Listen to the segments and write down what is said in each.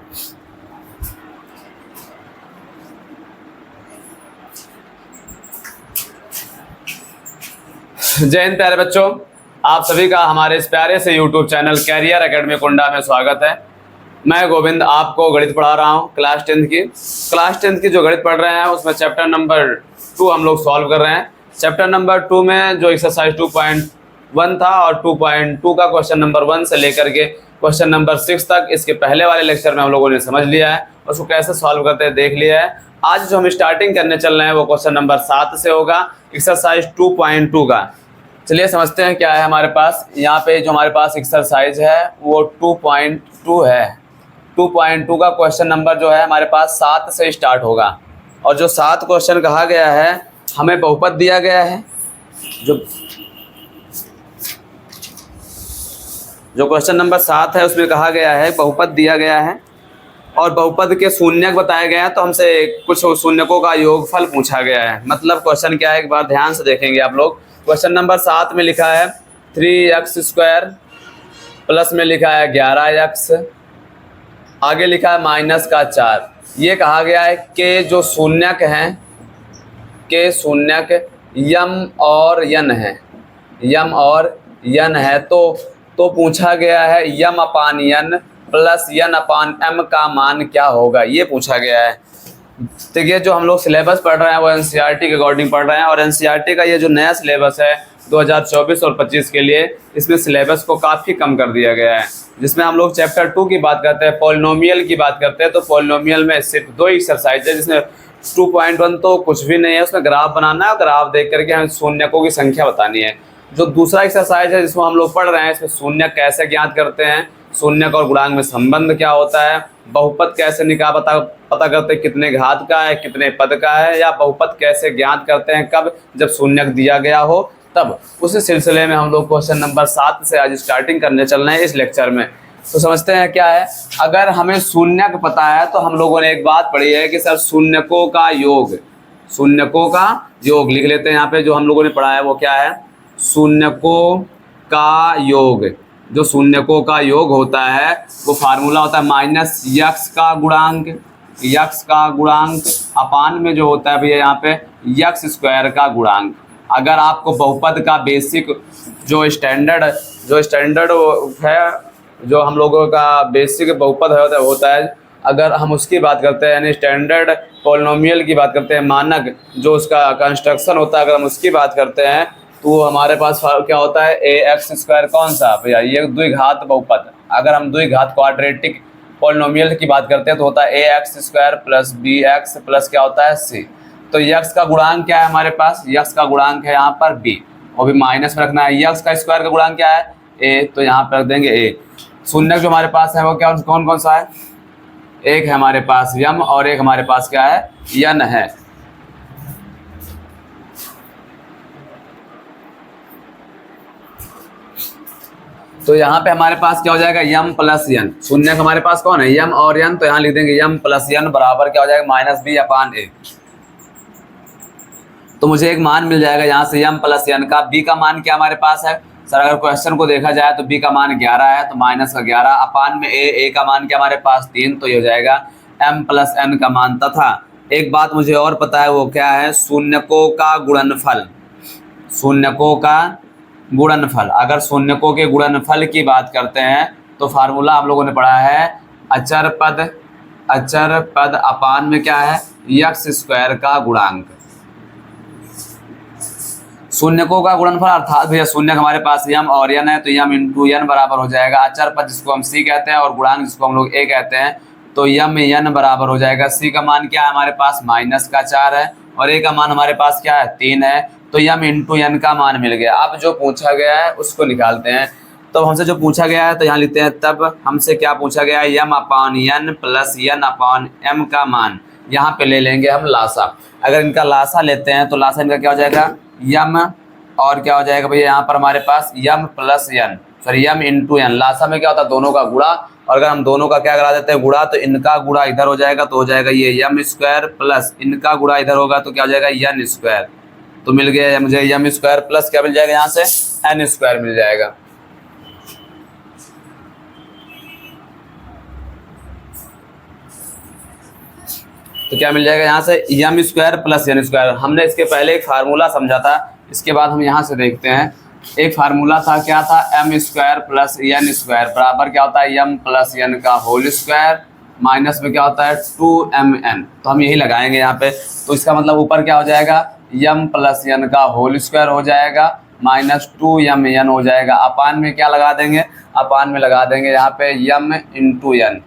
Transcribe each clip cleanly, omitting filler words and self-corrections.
जय हिंद प्यारे बच्चों, आप सभी का हमारे इस प्यारे से YouTube चैनल कैरियर एकेडमी कुंडा में स्वागत है। मैं गोविंद आपको गणित पढ़ा रहा हूँ क्लास 10th की जो गणित पढ़ रहे हैं उसमें चैप्टर नंबर 2 हम लोग सॉल्व कर रहे हैं। चैप्टर नंबर 2 में जो एक्सरसाइज 2.1 था और 2.2 का क्वेश्चन नंबर 1 से लेकर के क्वेश्चन नंबर 6 तक इसके पहले वाले लेक्चर में हम लोगों ने समझ लिया है, उसको कैसे सॉल्व करते हैं देख लिया है। आज जो हम स्टार्टिंग करने चल रहे हैं वो क्वेश्चन नंबर 7 से होगा, एक्सरसाइज 2.2 का। चलिए समझते हैं क्या है हमारे पास। यहाँ पे जो हमारे पास एक्सरसाइज है वो 2.2 है। 2.2 का क्वेश्चन नंबर जो है हमारे पास 7 से स्टार्ट होगा और जो 7 क्वेश्चन कहा गया है, हमें बहुपद दिया गया है। जो क्वेश्चन नंबर 7 है उसमें कहा गया है बहुपद दिया गया है और बहुपद के शून्यक बताए गए हैं, तो हमसे कुछ शून्यकों का योगफल पूछा गया है। मतलब क्वेश्चन क्या है एक बार ध्यान से देखेंगे आप लोग। क्वेश्चन नंबर 7 में लिखा है 3x² प्लस में लिखा है 11x, आगे लिखा है -4। ये कहा गया है कि जो शून्यक हैं के शून्यक यम और यन है, यम और यन है। तो पूछा गया है यम अपान यन प्लस यन अपान एम का मान क्या होगा, ये पूछा गया है। देखिए जो हम लोग सिलेबस पढ़ रहे हैं वो एनसीईआरटी के अकॉर्डिंग पढ़ रहे हैं और एनसीईआरटी का ये जो नया सिलेबस है 2024 और 25 के लिए, इसमें सिलेबस को काफ़ी कम कर दिया गया है। जिसमें हम लोग चैप्टर 2 की बात करते हैं, पॉलिनोमियल की बात करते हैं, तो पॉलिनोमियल में सिर्फ 2 एक्सरसाइज है, जिसमें 2.1 तो कुछ भी नहीं है, उसमें ग्राफ बनाना है और ग्राफ देख करके हमें शून्यकों की संख्या बतानी है। जो दूसरा एक्सरसाइज है जिसमें हम लोग पढ़ रहे हैं, इसमें शून्यक कैसे ज्ञात करते हैं, शून्यक और गुणांक में संबंध क्या होता है, बहुपद कैसे पता करते हैं कितने घात का है कितने पद का है, या बहुपद कैसे ज्ञात करते हैं कब जब शून्यक दिया गया हो तब। उसी सिलसिले में हम लोग क्वेश्चन नंबर 7 से आज स्टार्टिंग करने चल रहे हैं इस लेक्चर में। तो समझते हैं क्या है। अगर हमें शून्यक पता है तो हम लोगों ने एक बात पढ़ी है कि सर शून्यकों का योग, शून्यकों का योग लिख लेते हैं। यहाँ पे जो हम लोगों ने पढ़ा है वो क्या है, शून्यकों का योग। जो शून्यकों का योग होता है वो फार्मूला होता है -x का गुणांक, x का गुणांक अपान में जो होता है भैया यहाँ पे x² का गुणांक। अगर आपको बहुपद का बेसिक जो स्टैंडर्ड है, जो हम लोगों का बेसिक बहुपद होता है, अगर हम उसकी बात करते हैं यानी स्टैंडर्ड पॉलिनोमियल की बात करते हैं, मानक जो उसका कंस्ट्रक्शन होता है, अगर हम उसकी बात करते हैं तो हमारे पास क्या होता है ax² कौन सा भैया, ये द्विघात बहुपद। अगर हम द्विघात क्वाड्रेटिक पॉलिनोमियल की बात करते हैं तो होता है ax² प्लस bx प्लस क्या होता है c। तो x का गुणांक क्या है हमारे पास, x का गुणांक है यहाँ पर b, और भी माइनस में रखना है। x का स्क्वायर का गुणांक क्या है a, तो यहाँ पर रख देंगे a। शून्यक जो हमारे पास है वो क्या कौन कौन सा है, एक है हमारे पास यम और एक हमारे पास क्या है यन है। तो यहाँ पे हमारे पास क्या हो जाएगा यम प्लस यन। शून्यक हमारे पास कौन है यम और यन, तो यहाँ लिख देंगे यम प्लस यन बराबर क्या हो जाएगा -b अपान a। तो मुझे एक मान मिल जाएगा यहाँ से यम प्लस यन का। b का मान क्या हमारे पास है सर, अगर क्वेश्चन को देखा जाए तो b का मान 11 है, तो -11 अपान में a का मान क्या हमारे पास 3, तो ये हो जाएगा m प्लस n का मान। तथा एक बात मुझे और पता है वो क्या है, शून्यकों का गुणनफल। शून्यकों का गुणनफल, अगर शून्यकों के गुणनफल की बात करते हैं तो फार्मूला हम लोगों ने पढ़ा है अचर पद अपान में क्या है x² का गुणांक। शून्यकों का गुणनफल अर्थात भैया शून्यक हमारे पास यम और यन है, तो यम इंटू यन बराबर हो जाएगा अचर पद जिसको हम c कहते हैं और गुणांक जिसको हम लोग a कहते हैं, तो यम यन बराबर हो जाएगा c का मान क्या है हमारे पास -4 है और a का मान हमारे पास क्या है 3 है, तो यम इंटू यन का मान मिल गया। अब जो पूछा गया है उसको निकालते हैं। तो हमसे जो पूछा गया है तो यहाँ लिखते हैं, तब हमसे क्या पूछा गया है यम अपान यन प्लस यन अपान एम का मान। यहाँ पे ले लेंगे हम लासा। अगर इनका लासा लेते हैं तो लासा इनका क्या हो जाएगा यम और क्या हो जाएगा भैया यहाँ पर हमारे पास यम प्लस यन, सॉरी यम इंटू यन। लासा में क्या होता है दोनों का गुणा, और अगर हम दोनों का क्या करा देते हैं गुणा, तो इनका गुणा इधर हो जाएगा तो हो जाएगा ये यम² प्लस इनका गुणा इधर होगा तो क्या हो जाएगा यन²। तो मिल गया मुझे यम² प्लस क्या मिल जाएगा यहाँ से n² मिल जाएगा। तो क्या मिल जाएगा यहाँ से m square plus n square. हमने इसके पहले एक फार्मूला समझा था, इसके बाद हम यहाँ से देखते हैं। एक फार्मूला था, क्या था, m square plus n square बराबर क्या होता है, यम प्लस एन का होल स्क्वायर माइनस में क्या होता है 2mn। तो हम यही लगाएंगे यहाँ पे। तो इसका मतलब ऊपर क्या हो जाएगा, यम प्लस एन का होल स्क्वायर हो जाएगा माइनस 2mn हो जाएगा। अपान में क्या लगा देंगे, अपान में लगा देंगे यहाँ पे यम इंटू एन।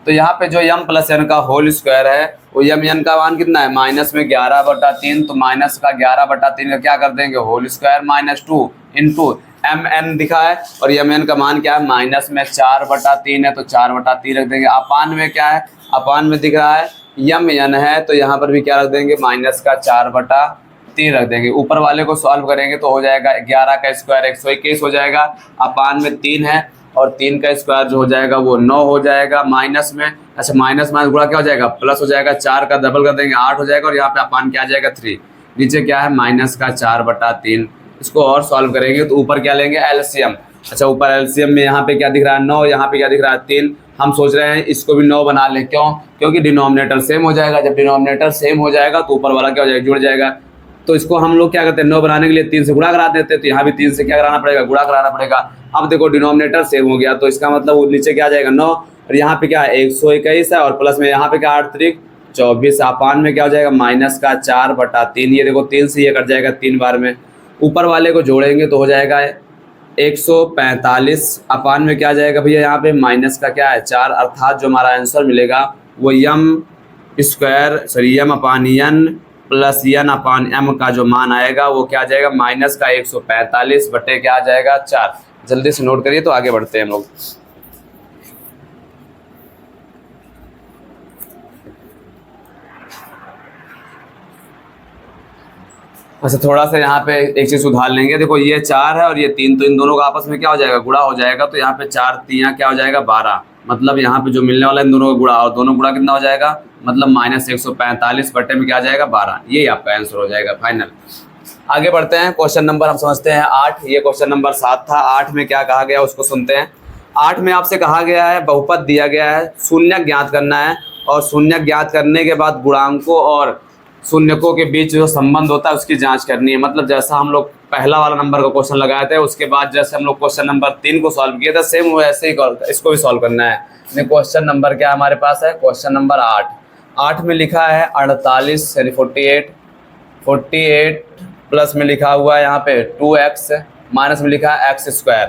तो यहाँ पे जो यम प्लस एन का होल स्क्वायर है वो यम एन का मान कितना है, माइनस में 11/3। तो माइनस का 11/3 का क्या कर देंगे whole square minus 2 into m n दिखा है और यम एन का मान क्या है, माइनस में 4/3 है तो 4/3 रख देंगे। अपान में क्या है, अपान में दिख रहा है यम एन है तो यहाँ पर भी क्या रख देंगे, माइनस का 4/3 रख देंगे। ऊपर वाले को सॉल्व करेंगे तो हो जाएगा 11 का स्क्वायर 121 हो जाएगा। अपान में 3 है और 3 का स्क्वायर जो हो जाएगा वो 9 हो जाएगा। माइनस में, अच्छा माइनस माइनस गुणा क्या हो जाएगा, प्लस हो जाएगा। 4 का डबल कर देंगे 8 हो जाएगा और यहाँ पे अपान क्या आ जाएगा 3। नीचे क्या है माइनस का 4/3। इसको और सॉल्व करेंगे तो ऊपर क्या लेंगे एलसीएम। अच्छा ऊपर एलसीएम में यहाँ पे क्या दिख रहा है 9, यहाँ पे क्या दिख रहा है 3। हम सोच रहे हैं इसको भी 9 बना लें, क्यों, क्योंकि डिनोमिनेटर सेम हो जाएगा। जब डिनोमिनेटर सेम हो जाएगा तो ऊपर वाला क्या हो जाएगा, जुड़ जाएगा। तो इसको हम लोग क्या करते हैं 9 बनाने के लिए 3 से गुणा करा देते हैं। तो यहाँ भी 3 से क्या कराना पड़ेगा, गुणा कराना पड़ेगा। अब देखो डिनोमिनेटर सेम हो गया तो इसका मतलब वो नीचे क्या आ जाएगा 9 और यहाँ पे क्या है 121 है और प्लस में यहाँ पे क्या 8 3 24। अपान में क्या हो जाएगा माइनस का 4/3। ये देखो 3 से ये कट जाएगा 3 बार में। ऊपर वाले को जोड़ेंगे तो हो जाएगा 145। अपान में क्या आ जाएगा भैया, यहाँ पे माइनस का क्या है 4, अर्थात जो हमारा आंसर मिलेगा वो यम स्क्वायर सॉरी यम अपान एन प्लस एन अपान एम का जो मान आएगा वो क्या आ जाएगा, माइनस का 145 बटे क्या आ जाएगा 4। जल्दी से नोट करिए तो आगे बढ़ते हैं हम लोग। अच्छा थोड़ा सा यहाँ पे एक चीज सुधार लेंगे। देखो ये 4 है और ये 3, तो इन दोनों का आपस में क्या हो जाएगा, गुणा हो जाएगा। तो यहाँ पे 4 3 क्या हो जाएगा 12। मतलब यहाँ पे जो मिलने वाला है इन दोनों का गुणा, और दोनों गुणा कितना हो जाएगा, मतलब माइनस 145 बटे में क्या आ जाएगा 12। यही आपका आंसर हो जाएगा फाइनल। आगे बढ़ते हैं। क्वेश्चन नंबर हम समझते हैं 8। ये क्वेश्चन नंबर 7 था। 8 में क्या कहा गया उसको सुनते हैं। 8 में आपसे कहा गया है बहुपद दिया गया है, शून्य ज्ञात करना है और शून्य ज्ञात करने के बाद गुणांकों और शून्यकों के बीच जो संबंध होता है उसकी जांच करनी है। मतलब जैसा हम लोग पहला वाला नंबर का क्वेश्चन लगाए थे उसके बाद जैसे हम लोग क्वेश्चन नंबर 3 को सॉल्व किया था सेम वैसे ही इसको भी सॉल्व करना है। क्वेश्चन नंबर क्या हमारे पास है, क्वेश्चन नंबर 8। 8 में लिखा है 48 यानी 48 प्लस में लिखा हुआ है यहाँ पे 2x माइनस में लिखा है x स्क्वायर।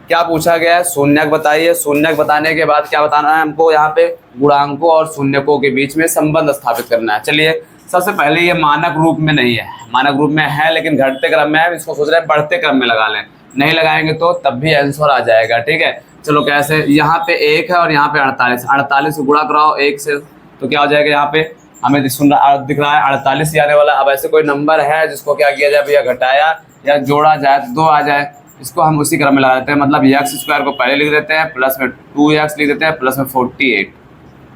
क्या पूछा गया है, शून्यक बताइए। शून्यक बताने के बाद क्या बताना है हमको, यहाँ पे गुणांकों और शून्यकों के बीच में संबंध स्थापित करना है। चलिए सबसे पहले ये मानक रूप में नहीं है, मानक रूप में है लेकिन घटते क्रम में है। इसको सोच रहे हैं बढ़ते क्रम में लगा लें, नहीं लगाएंगे तो तब भी आंसर आ जाएगा। ठीक है चलो कैसे, यहाँ पे 1 है और यहाँ पे 48 को गुणा कराओ 1 से तो क्या हो जाएगा, यहाँ पे हमें दिख रहा है 48 ही आने वाला। अब ऐसे कोई नंबर है जिसको क्या किया जाए भैया, घटाया या जोड़ा जाए तो 2 आ जाए, इसको हम उसी क्रम में लगा देते हैं। मतलब एक्स स्क्वायर को पहले लिख देते हैं, प्लस में 2x लिख देते हैं, प्लस में 48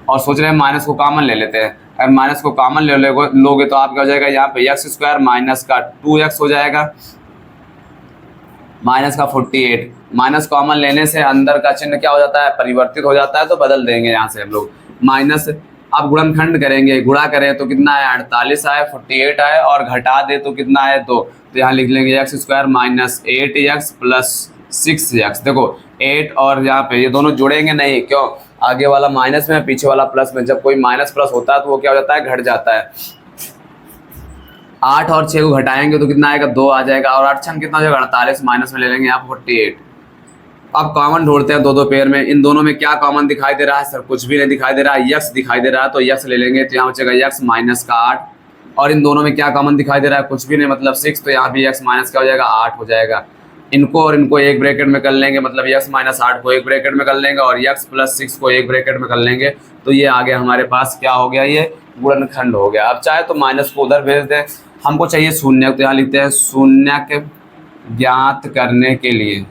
और सोच रहे हैं माइनस को कॉमन ले लेते हैं। अगर माइनस को कॉमन लोगे तो आप क्या हो जाएगा, यहाँ पे एक्स स्क्वायर माइनस का 2x हो जाएगा माइनस का 48। माइनस कॉमन लेने से अंदर का चिन्ह क्या हो जाता है, परिवर्तित हो जाता है, तो बदल देंगे यहाँ से हम लोग माइनस। अब गुणनखंड करेंगे, गुणा करें तो कितना है 48 आए 48 आए और घटा दे तो कितना है 2। तो यहाँ लिख लेंगे x square minus 8x plus 6x। देखो 8 और यहाँ पे ये दोनों जुड़ेंगे नहीं, क्यों, आगे वाला माइनस में पीछे वाला प्लस में। जब कोई माइनस प्लस होता है तो वो क्या हो जाता है, घट जाता है। 8 और 6 को घटाएंगे तो कितना आएगा 2 आ जाएगा और 8 छन कितना हो जाएगा 48 माइनस में ले लेंगे यहाँ 48। अब कॉमन ढूंढते हैं दो पेयर में, इन दोनों में क्या कॉमन दिखाई दे रहा है, सर कुछ भी नहीं दिखाई दे रहा है, यक्स दिखाई दे रहा है तो यक्स ले लेंगे। तो यहाँ बचेगा यक्स माइनस का 8 और इन दोनों में क्या कॉमन दिखाई दे रहा है, कुछ भी नहीं, मतलब 6। तो यहाँ भी यक्स माइनस क्या हो जाएगा 8 हो जाएगा। इनको और इनको एक ब्रैकेट में कर लेंगे, मतलब यक्स माइनस 8 को एक ब्रैकेट में कर लेंगे और यक्स प्लस 6 को एक ब्रैकेट में कर लेंगे। तो ये आ गया हमारे पास, क्या हो गया, ये गुणनखंड हो गया। अब चाहे तो माइनस को उधर भेज दें, हमको चाहिए शून्य, तो यहाँ लिखते हैं शून्यक ज्ञात करने के लिए,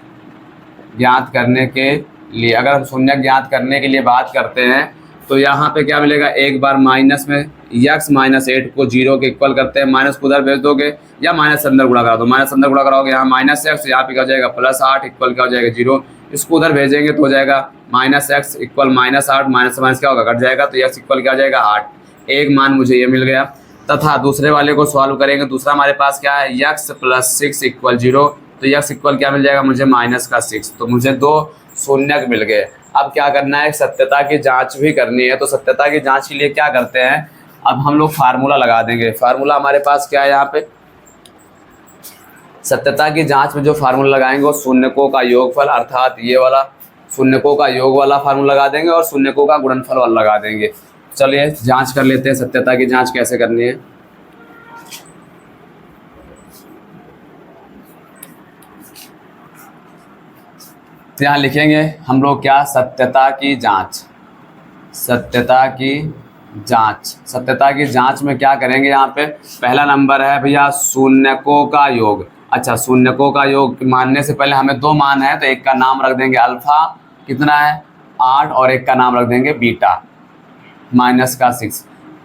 ज्ञात करने के लिए अगर हम शून्य ज्ञात करने के लिए बात करते हैं तो यहाँ पे क्या मिलेगा, एक बार माइनस में यक्स माइनस 8 को 0 के इक्वल करते हैं, माइनस को उधर भेज दोगे या माइनस अंदर गुणा करा दो, माइनस अंदर गुणा कराओगे यहाँ माइनस एक्स, यहाँ पे क्या हो जाएगा प्लस 8 इक्वल क्या हो जाएगा 0। इसको उधर भेजेंगे तो हो जाएगा minus x equal minus 8, minus minus क्या होगा, कट जाएगा तो एक्स इक्वल क्या हो जाएगा 8। एक मान मुझे ये मिल गया, तथा दूसरे वाले को सॉल्व करेंगे। दूसरा हमारे पास क्या है, x + 6 = 0, तो x इक्वल क्या मिल जाएगा मुझे -6, तो मुझे 2 शून्यक मिल गए। अब क्या करना है, सत्यता की जांच भी करनी है। तो सत्यता की जांच के लिए क्या करते हैं, अब हम लोग फार्मूला लगा देंगे। फार्मूला हमारे पास क्या है, यहाँ पे सत्यता की जांच में जो फार्मूला लगाएंगे वो शून्यकों का योगफल, अर्थात ये वाला शून्यकों का योग वाला फार्मूला लगा देंगे और शून्यकों का गुणनफल वाला लगा देंगे। चलिए जांच कर लेते हैं सत्यता की जांच कैसे करनी है। तो यहाँ लिखेंगे हम लोग क्या, सत्यता की जांच। सत्यता की जांच, सत्यता की जांच में क्या करेंगे, यहाँ पे पहला नंबर है भैया शून्यकों का योग। अच्छा, शून्यकों का योग मानने से पहले हमें 2 मान है, तो एक का नाम रख देंगे अल्फा, कितना है 8, और एक का नाम रख देंगे बीटा -6।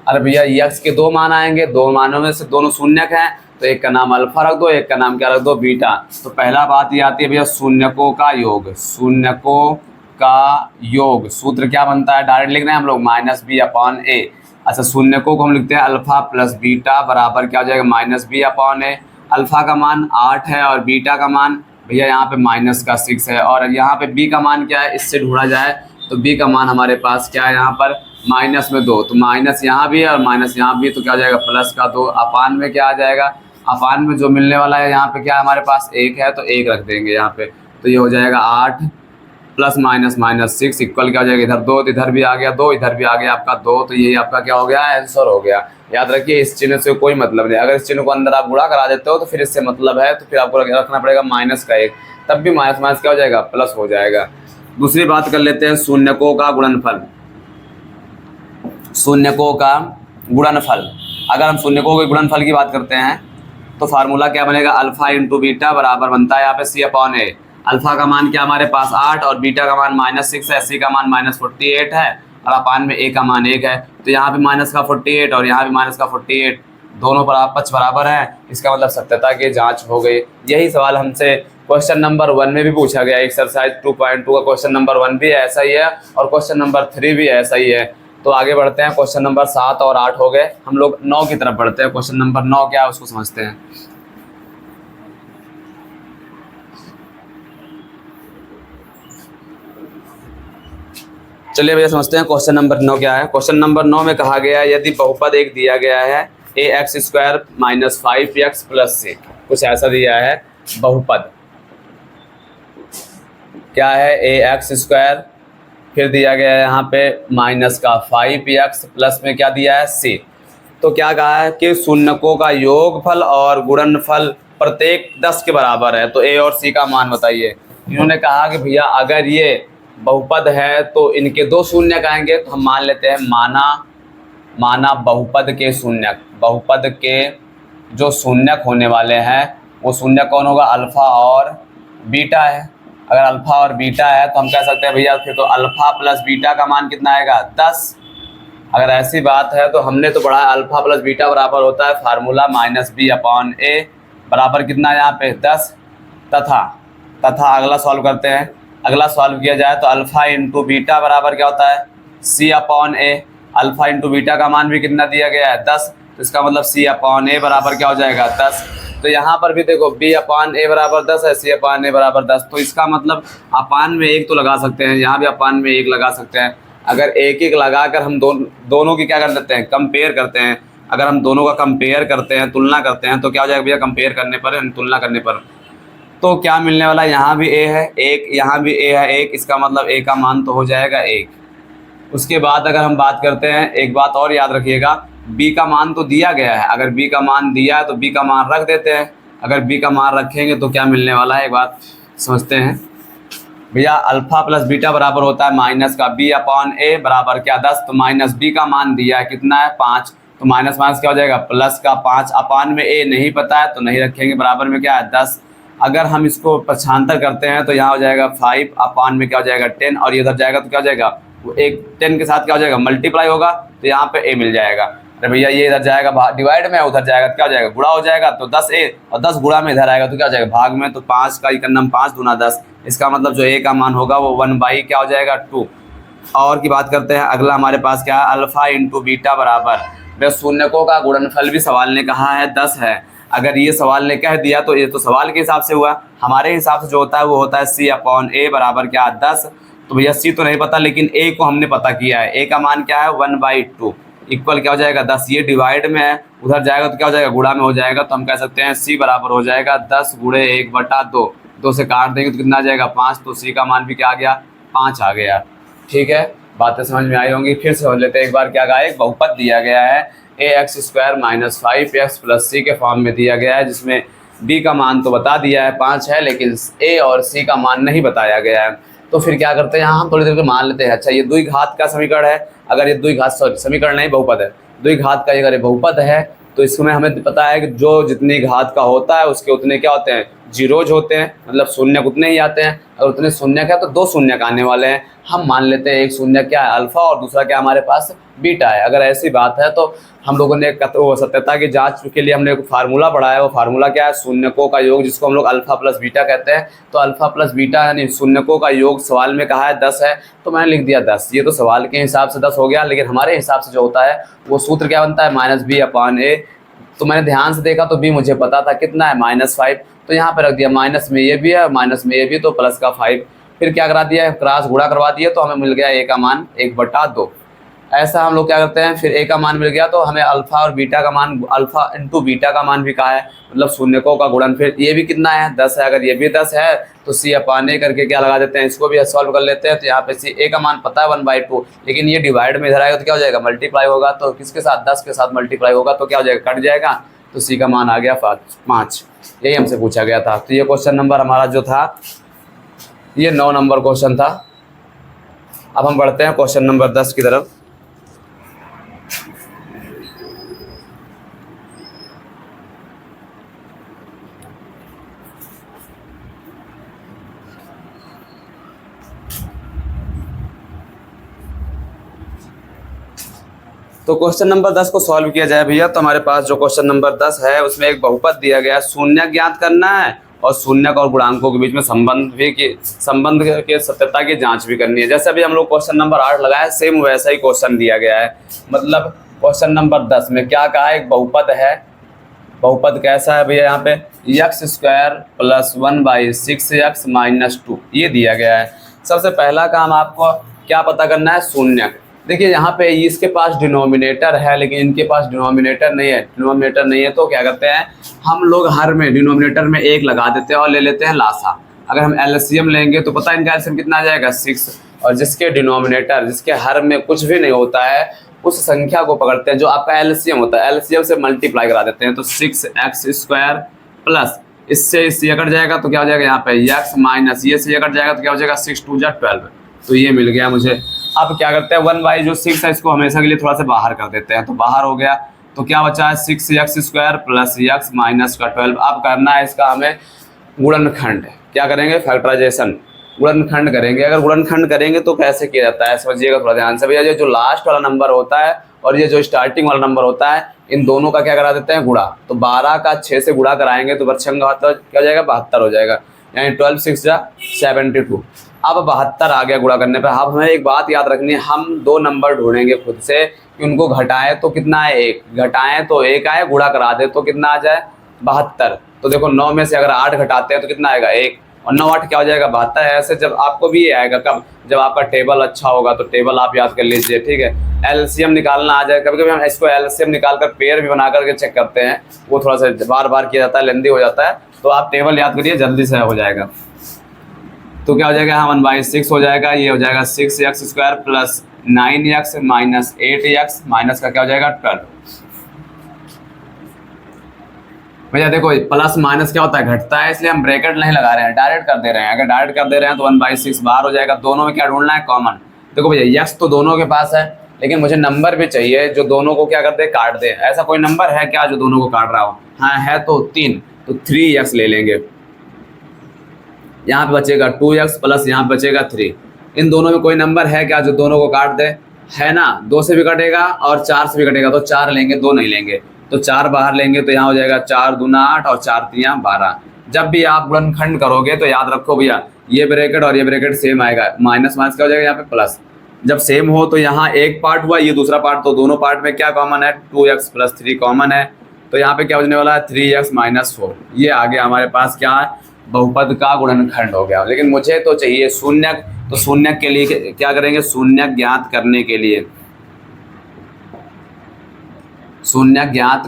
अरे भैया यक्स के 2 मान आएंगे, 2 मानों में से दोनों शून्यक हैं, तो एक का नाम अल्फा रख दो, एक का नाम क्या रख दो, बीटा। तो पहला बात ये आती है भैया शून्यकों का योग। शून्यकों का योग सूत्र क्या बनता है, डायरेक्ट लिख रहे हैं हम लोग -b/a। अच्छा, शून्यकों को हम लिखते हैं अल्फा + बीटा बराबर क्या हो जाएगा, -b/a। अल्फा का मान 8 है और बीटा का मान भैया यहाँ पे -6 है, और यहाँ पे b का मान क्या है, इससे ढूंढा जाए तो b का मान हमारे पास क्या है, यहाँ पर -2, तो माइनस यहाँ भी है और माइनस यहाँ भी, तो क्या हो जाएगा +2। अपान में क्या आ जाएगा, अपान में जो मिलने वाला है यहाँ पे क्या है हमारे पास 1 है, तो 1 रख देंगे यहाँ पे, तो ये हो जाएगा 8 + -6 इक्वल क्या हो जाएगा, इधर 2, इधर भी आ गया 2, इधर भी आ गया आपका 2, तो यही आपका क्या हो गया, आंसर हो गया। याद रखिए इस चिन्ह से कोई मतलब नहीं, अगर इस चिन्ह को अंदर आप गुणा करा देते हो तो फिर इससे मतलब है, तो फिर आपको रखना पड़ेगा -1, तब भी माइनस क्या हो जाएगा, प्लस हो जाएगा। दूसरी बात कर लेते हैं शून्यकों का गुणनफल। शून्यकों का गुणनफल, अगर हम शून्यकों के गुणनफल की बात करते हैं तो फार्मूला क्या बनेगा, अल्फा × बीटा बराबर बनता है यहाँ पे c/a। अल्फा का मान क्या हमारे पास 8 और बीटा का मान -6 है, c का मान -48 है और अपान में a का मान 1 है, तो यहाँ पे -48 और यहाँ भी -48, दोनों पक्ष बराबर हैं, इसका मतलब सत्यता की जांच हो गई। यही सवाल हमसे क्वेश्चन नंबर 1 में भी पूछा गया, एक्सरसाइज 2.2 का क्वेश्चन नंबर 1 भी ऐसा ही है और क्वेश्चन नंबर 3 भी ऐसा ही है। तो आगे बढ़ते हैं, क्वेश्चन नंबर 7 और 8 हो गए, हम लोग 9 की तरफ बढ़ते हैं। क्वेश्चन नंबर 9 क्या है उसको समझते हैं। चलिए भैया समझते हैं क्वेश्चन नंबर 9 क्या है। क्वेश्चन नंबर 9 में कहा गया है यदि बहुपद एक दिया गया है ax² - 5x + 6, कुछ ऐसा दिया है बहुपद, क्या है ax², फिर दिया गया है यहाँ पे -5x प्लस में क्या दिया है c। तो क्या कहा है कि शून्यकों का योगफल और गुणनफल प्रत्येक 10 के बराबर है, तो a और c का मान बताइए। इन्होंने कहा कि भैया अगर ये बहुपद है तो इनके 2 शून्यक आएंगे, तो हम मान लेते हैं माना बहुपद के शून्यक, बहुपद के जो शून्यक होने वाले हैं वो शून्यक कौन होगा, अल्फा और बीटा है। अगर अल्फा और बीटा है तो हम कह सकते हैं भैया फिर तो अल्फा + बीटा का मान कितना आएगा, 10। अगर ऐसी बात है तो हमने तो पढ़ा अल्फा + बीटा बराबर होता है फार्मूला -b/a बराबर कितना है यहाँ पे 10, तथा अगला सॉल्व करते हैं। अगला सॉल्व किया जाए तो अल्फा × बीटा बराबर क्या होता है, c/a। अल्फा × बीटा का मान भी कितना दिया गया है 10, तो इसका मतलब c/a बराबर क्या हो जाएगा 10। तो यहाँ पर भी देखो b/a बराबर 10 है, c/a बराबर 10, तो इसका मतलब अपान में 1 तो लगा सकते हैं, यहाँ भी अपान में 1 लगा सकते हैं। अगर 1 लगाकर हम दोनों की क्या कर देते हैं, कंपेयर करते हैं। अगर हम दोनों का कंपेयर करते हैं, तुलना करते हैं, तो क्या हो जाएगा भैया, कंपेयर करने पर, तुलना करने पर तो क्या मिलने वाला है, यहाँ भी a है 1, यहाँ भी a है 1, इसका मतलब a का मान तो हो जाएगा 1। उसके बाद अगर हम बात करते हैं, एक बात और याद रखिएगा, b का मान तो दिया गया है, अगर b का मान दिया है तो b का मान रख देते हैं। अगर b का मान रखेंगे तो क्या मिलने वाला है, एक बात समझते हैं भैया। अल्फा + बीटा बराबर होता है -b/a बराबर क्या 10, तो -b का मान दिया है कितना है 5, तो माइनस क्या हो जाएगा +5, अपान में a नहीं पता है तो नहीं रखेंगे, बराबर में क्या है 10। अगर हम इसको पक्षांतर करते हैं तो यहाँ हो जाएगा 5, अपान में क्या हो जाएगा 10, और इधर जाएगा तो क्या हो जाएगा, वो एक 10 के साथ क्या हो जाएगा, मल्टीप्लाई होगा, तो यहाँ पे a मिल जाएगा। अरे भैया ये इधर जाएगा डिवाइड में, उधर जाएगा तो क्या हो जाएगा, गुणा हो जाएगा, तो 10a और 10 गुणा में इधर आएगा तो क्या हो जाएगा भाग में, तो 5 का इकन्नम 5 दूना 10, इसका मतलब जो a का मान होगा वो 1/क्या हो जाएगा 2। और की बात करते हैं। अगला हमारे पास क्या है, अल्फा इंटू बीटा बराबर, वे शून्यकों का गुणनफल भी सवाल ने कहा है 10 है। अगर ये सवाल ने कह दिया तो ये तो सवाल के हिसाब से हुआ, हमारे हिसाब से जो होता है वो होता है C/A बराबर क्या 10। तो भैया C तो नहीं पता, लेकिन A को हमने पता किया है। A का मान क्या है 1/2 इक्वल क्या हो जाएगा 10। ये डिवाइड में है, उधर जाएगा तो क्या हो जाएगा गुणा में हो जाएगा। तो हम कह सकते हैं C बराबर हो जाएगा 10 गुणे 1/2। 2 से काट देंगे तो कितना आ जाएगा 5। तो C का मान भी क्या आ गया 5 आ गया। ठीक है, बातें समझ में आई होंगी। फिर से हो लेते हैं एक बार। क्या एक बहुपद दिया गया है ax² - 5x + c के फॉर्म में दिया गया है, जिसमें b का मान तो बता दिया है 5 है, लेकिन a और c का मान नहीं बताया गया है। तो फिर क्या करते हैं, यहाँ हम थोड़ी देर को मान लेते हैं। अच्छा, ये द्विघात का समीकरण है। अगर ये द्विघात समीकरण नहीं बहुपद है, द्विघात का अगर ये बहुपद है तो इसमें हमें पता है कि जो जितनी घात का होता है उसके उतने क्या होते हैं, जीरोज होते हैं, मतलब शून्यक उतने ही आते हैं। और उतने शून्यक है तो 2 शून्यक आने वाले हैं। हम मान लेते हैं एक शून्यक क्या है अल्फा और दूसरा क्या हमारे पास बीटा है। अगर ऐसी बात है तो हम लोगों ने वो सत्यता की जांच के लिए हमने एक फार्मूला पढ़ा है। वो फार्मूला क्या है, शून्यकों का योग, जिसको हम लोग अल्फा प्लस बीटा कहते हैं। तो अल्फा प्लस बीटा यानी शून्यकों का योग सवाल में कहा है 10 है, तो मैंने लिख दिया 10। ये तो सवाल के हिसाब से 10 हो गया, लेकिन हमारे हिसाब से जो होता है वो सूत्र क्या बनता है -b/a। तो मैंने ध्यान से देखा तो b मुझे पता था कितना है -5, तो यहाँ पे रख दिया। माइनस में ये भी है, माइनस में ये भी, तो प्लस का 5। फिर क्या करा दिया है, क्रॉस गुणा करवा दिया, तो हमें मिल गया a का मान 1/2। ऐसा हम लोग क्या करते हैं, फिर a का मान मिल गया तो हमें अल्फा और बीटा का मान, अल्फा इंटू बीटा का मान भी कहा है, मतलब शून्यकों का गुणन। फिर ये भी कितना है 10 है। अगर ये भी 10 है तो C/A करके क्या लगा देते हैं, इसको भी सॉल्व कर लेते हैं। तो यहाँ पे a का मान पता है 1/2, लेकिन ये डिवाइड में इधर आएगा तो क्या हो जाएगा मल्टीप्लाई होगा। तो किसके साथ, 10 के साथ मल्टीप्लाई होगा तो क्या हो जाएगा, कट जाएगा। तो C का मान आ गया 5। यही हमसे पूछा गया था। तो ये क्वेश्चन नंबर हमारा जो था ये 9 नंबर क्वेश्चन था। अब हम बढ़ते हैं क्वेश्चन नंबर 10 की तरफ। तो क्वेश्चन नंबर 10 को सॉल्व किया जाए भैया, तो हमारे पास जो क्वेश्चन नंबर 10 है उसमें एक बहुपद दिया गया है, शून्यक ज्ञात करना है और शून्यक और गुणांकों के बीच में संबंध के सत्यता की जांच भी करनी है। जैसे अभी हम लोग क्वेश्चन नंबर 8 लगाए, सेम वैसा ही क्वेश्चन दिया गया है। मतलब क्वेश्चन नंबर 10 में क्या कहा है, एक बहुपद है। बहुपद कैसा है भैया, यहाँ पे x² + 1/6x - 2 ये दिया गया है। सबसे पहला काम आपको क्या पता करना है, शून्यक। देखिए यहाँ पे इसके पास डिनोमिनेटर है, लेकिन इनके पास डिनोमिनेटर नहीं है। डिनोमिनेटर नहीं है तो क्या करते हैं हम लोग, हर में डिनोमिनेटर में 1 लगा देते हैं और ले लेते हैं लासा। अगर हम एलसीएम लेंगे तो पता है इनका एलसीएम कितना आ जाएगा 6। और जिसके डिनोमिनेटर, जिसके हर में कुछ भी नहीं होता है, उस संख्या को पकड़ते हैं जो आपका एलसीएम होता है, एलसीएम से मल्टीप्लाई करा देते हैं। तो 6x² प्लस इससे ये कट जाएगा तो क्या हो जाएगा, यहाँ पे x माइनस ये से कट जाएगा तो क्या हो जाएगा 6 2 12। तो ये मिल गया मुझे। अब क्या करते हैं 1/6 है इसको हमेशा के लिए थोड़ा सा बाहर कर देते हैं, तो बाहर हो गया। तो क्या बचा है 6x² प्लस x माइनस का 12। अब करना है इसका हमें गुणनखंड। क्या करेंगे, फैक्टराइजेशन, गुणनखंड करेंगे। अगर गुणनखंड करेंगे तो कैसे किया जाता है समझिएगा थोड़ा ध्यान से भैया। ये जो लास्ट वाला नंबर होता है और ये जो स्टार्टिंग वाला नंबर होता है, इन दोनों का क्या करा देते हैं गुणा। तो 12 का 6 से गुणा कराएंगे तो बच्चों का क्या हो जाएगा 72 हो जाएगा, यानी 12 6 जा 72। अब 72 आ गया गुणा करने पर। अब हमें एक बात याद रखनी है, हम 2 नंबर ढूंढेंगे खुद से कि उनको घटाएं तो कितना है 1, घटाएं तो 1 आए, गुणा करा दे तो कितना आ जाए 72। तो देखो 9 में से अगर 8 घटाते हैं तो कितना आएगा 1, और 9 8 क्या हो जाएगा 72। ऐसे जब आपको भी ये आएगा कब, जब आपका टेबल अच्छा होगा। तो टेबल आप याद कर लीजिए, ठीक है। एलसीएम निकालना आ जाए, कभी कभी हम इसको एलसीएम निकाल कर पेयर भी बना करके चेक करते हैं, वो थोड़ा सा बार बार किया जाता है, लेंदी हो जाता है। तो आप टेबल याद करिए, जल्दी से हो जाएगा। तो क्या हो जाएगा, हाँ 1/6 हो जाएगा। ये हो जाएगा 6x² plus 9x minus 8x minus का क्या हो जाएगा 12। भैया देखो प्लस माइनस क्या होता है, घटता है, इसलिए हम ब्रैकेट नहीं लगा रहे हैं, डायरेक्ट कर दे रहे हैं। अगर डायरेक्ट कर दे रहे हैं तो 1/6 बाहर हो जाएगा। दोनों में क्या ढूंढना है, कॉमन। देखो भैया x तो दोनों के पास है, लेकिन मुझे नंबर भी चाहिए जो दोनों को क्या कर दे, काट दे। ऐसा कोई नंबर है क्या जो दोनों को काट रहा हो, हाँ है तो 3, तो 3x ले लेंगे। यहाँ पे बचेगा 2x प्लस यहाँ पे बचेगा 3। इन दोनों में कोई नंबर है क्या जो दोनों को काट दे, है ना। 2 से भी कटेगा और 4 से भी कटेगा, तो 4 लेंगे, 2 नहीं लेंगे। तो 4 बाहर लेंगे तो यहाँ हो जाएगा 4 दूना 8 और 4 3 12। जब भी आप गुणनखंड करोगे तो याद रखो भैया, ये ब्रैकेट और ये ब्रैकेट सेम आएगा, माइनस माइनस क्या हो जाएगा यहाँ पे प्लस। जब सेम हो तो यहाँ एक पार्ट हुआ, ये दूसरा पार्ट, तो दोनों पार्ट में क्या कॉमन है, 2x + 3 कॉमन है, तो यहाँ पे क्या होने वाला है 3x - 4। ये आगे हमारे पास क्या है, बहुपद का गुणनखंड हो गया। लेकिन मुझे तो चाहिए शून्यक, तो शून्यक के लिए क्या करेंगे, शून्यक ज्ञात करने के लिए, शून्यक ज्ञात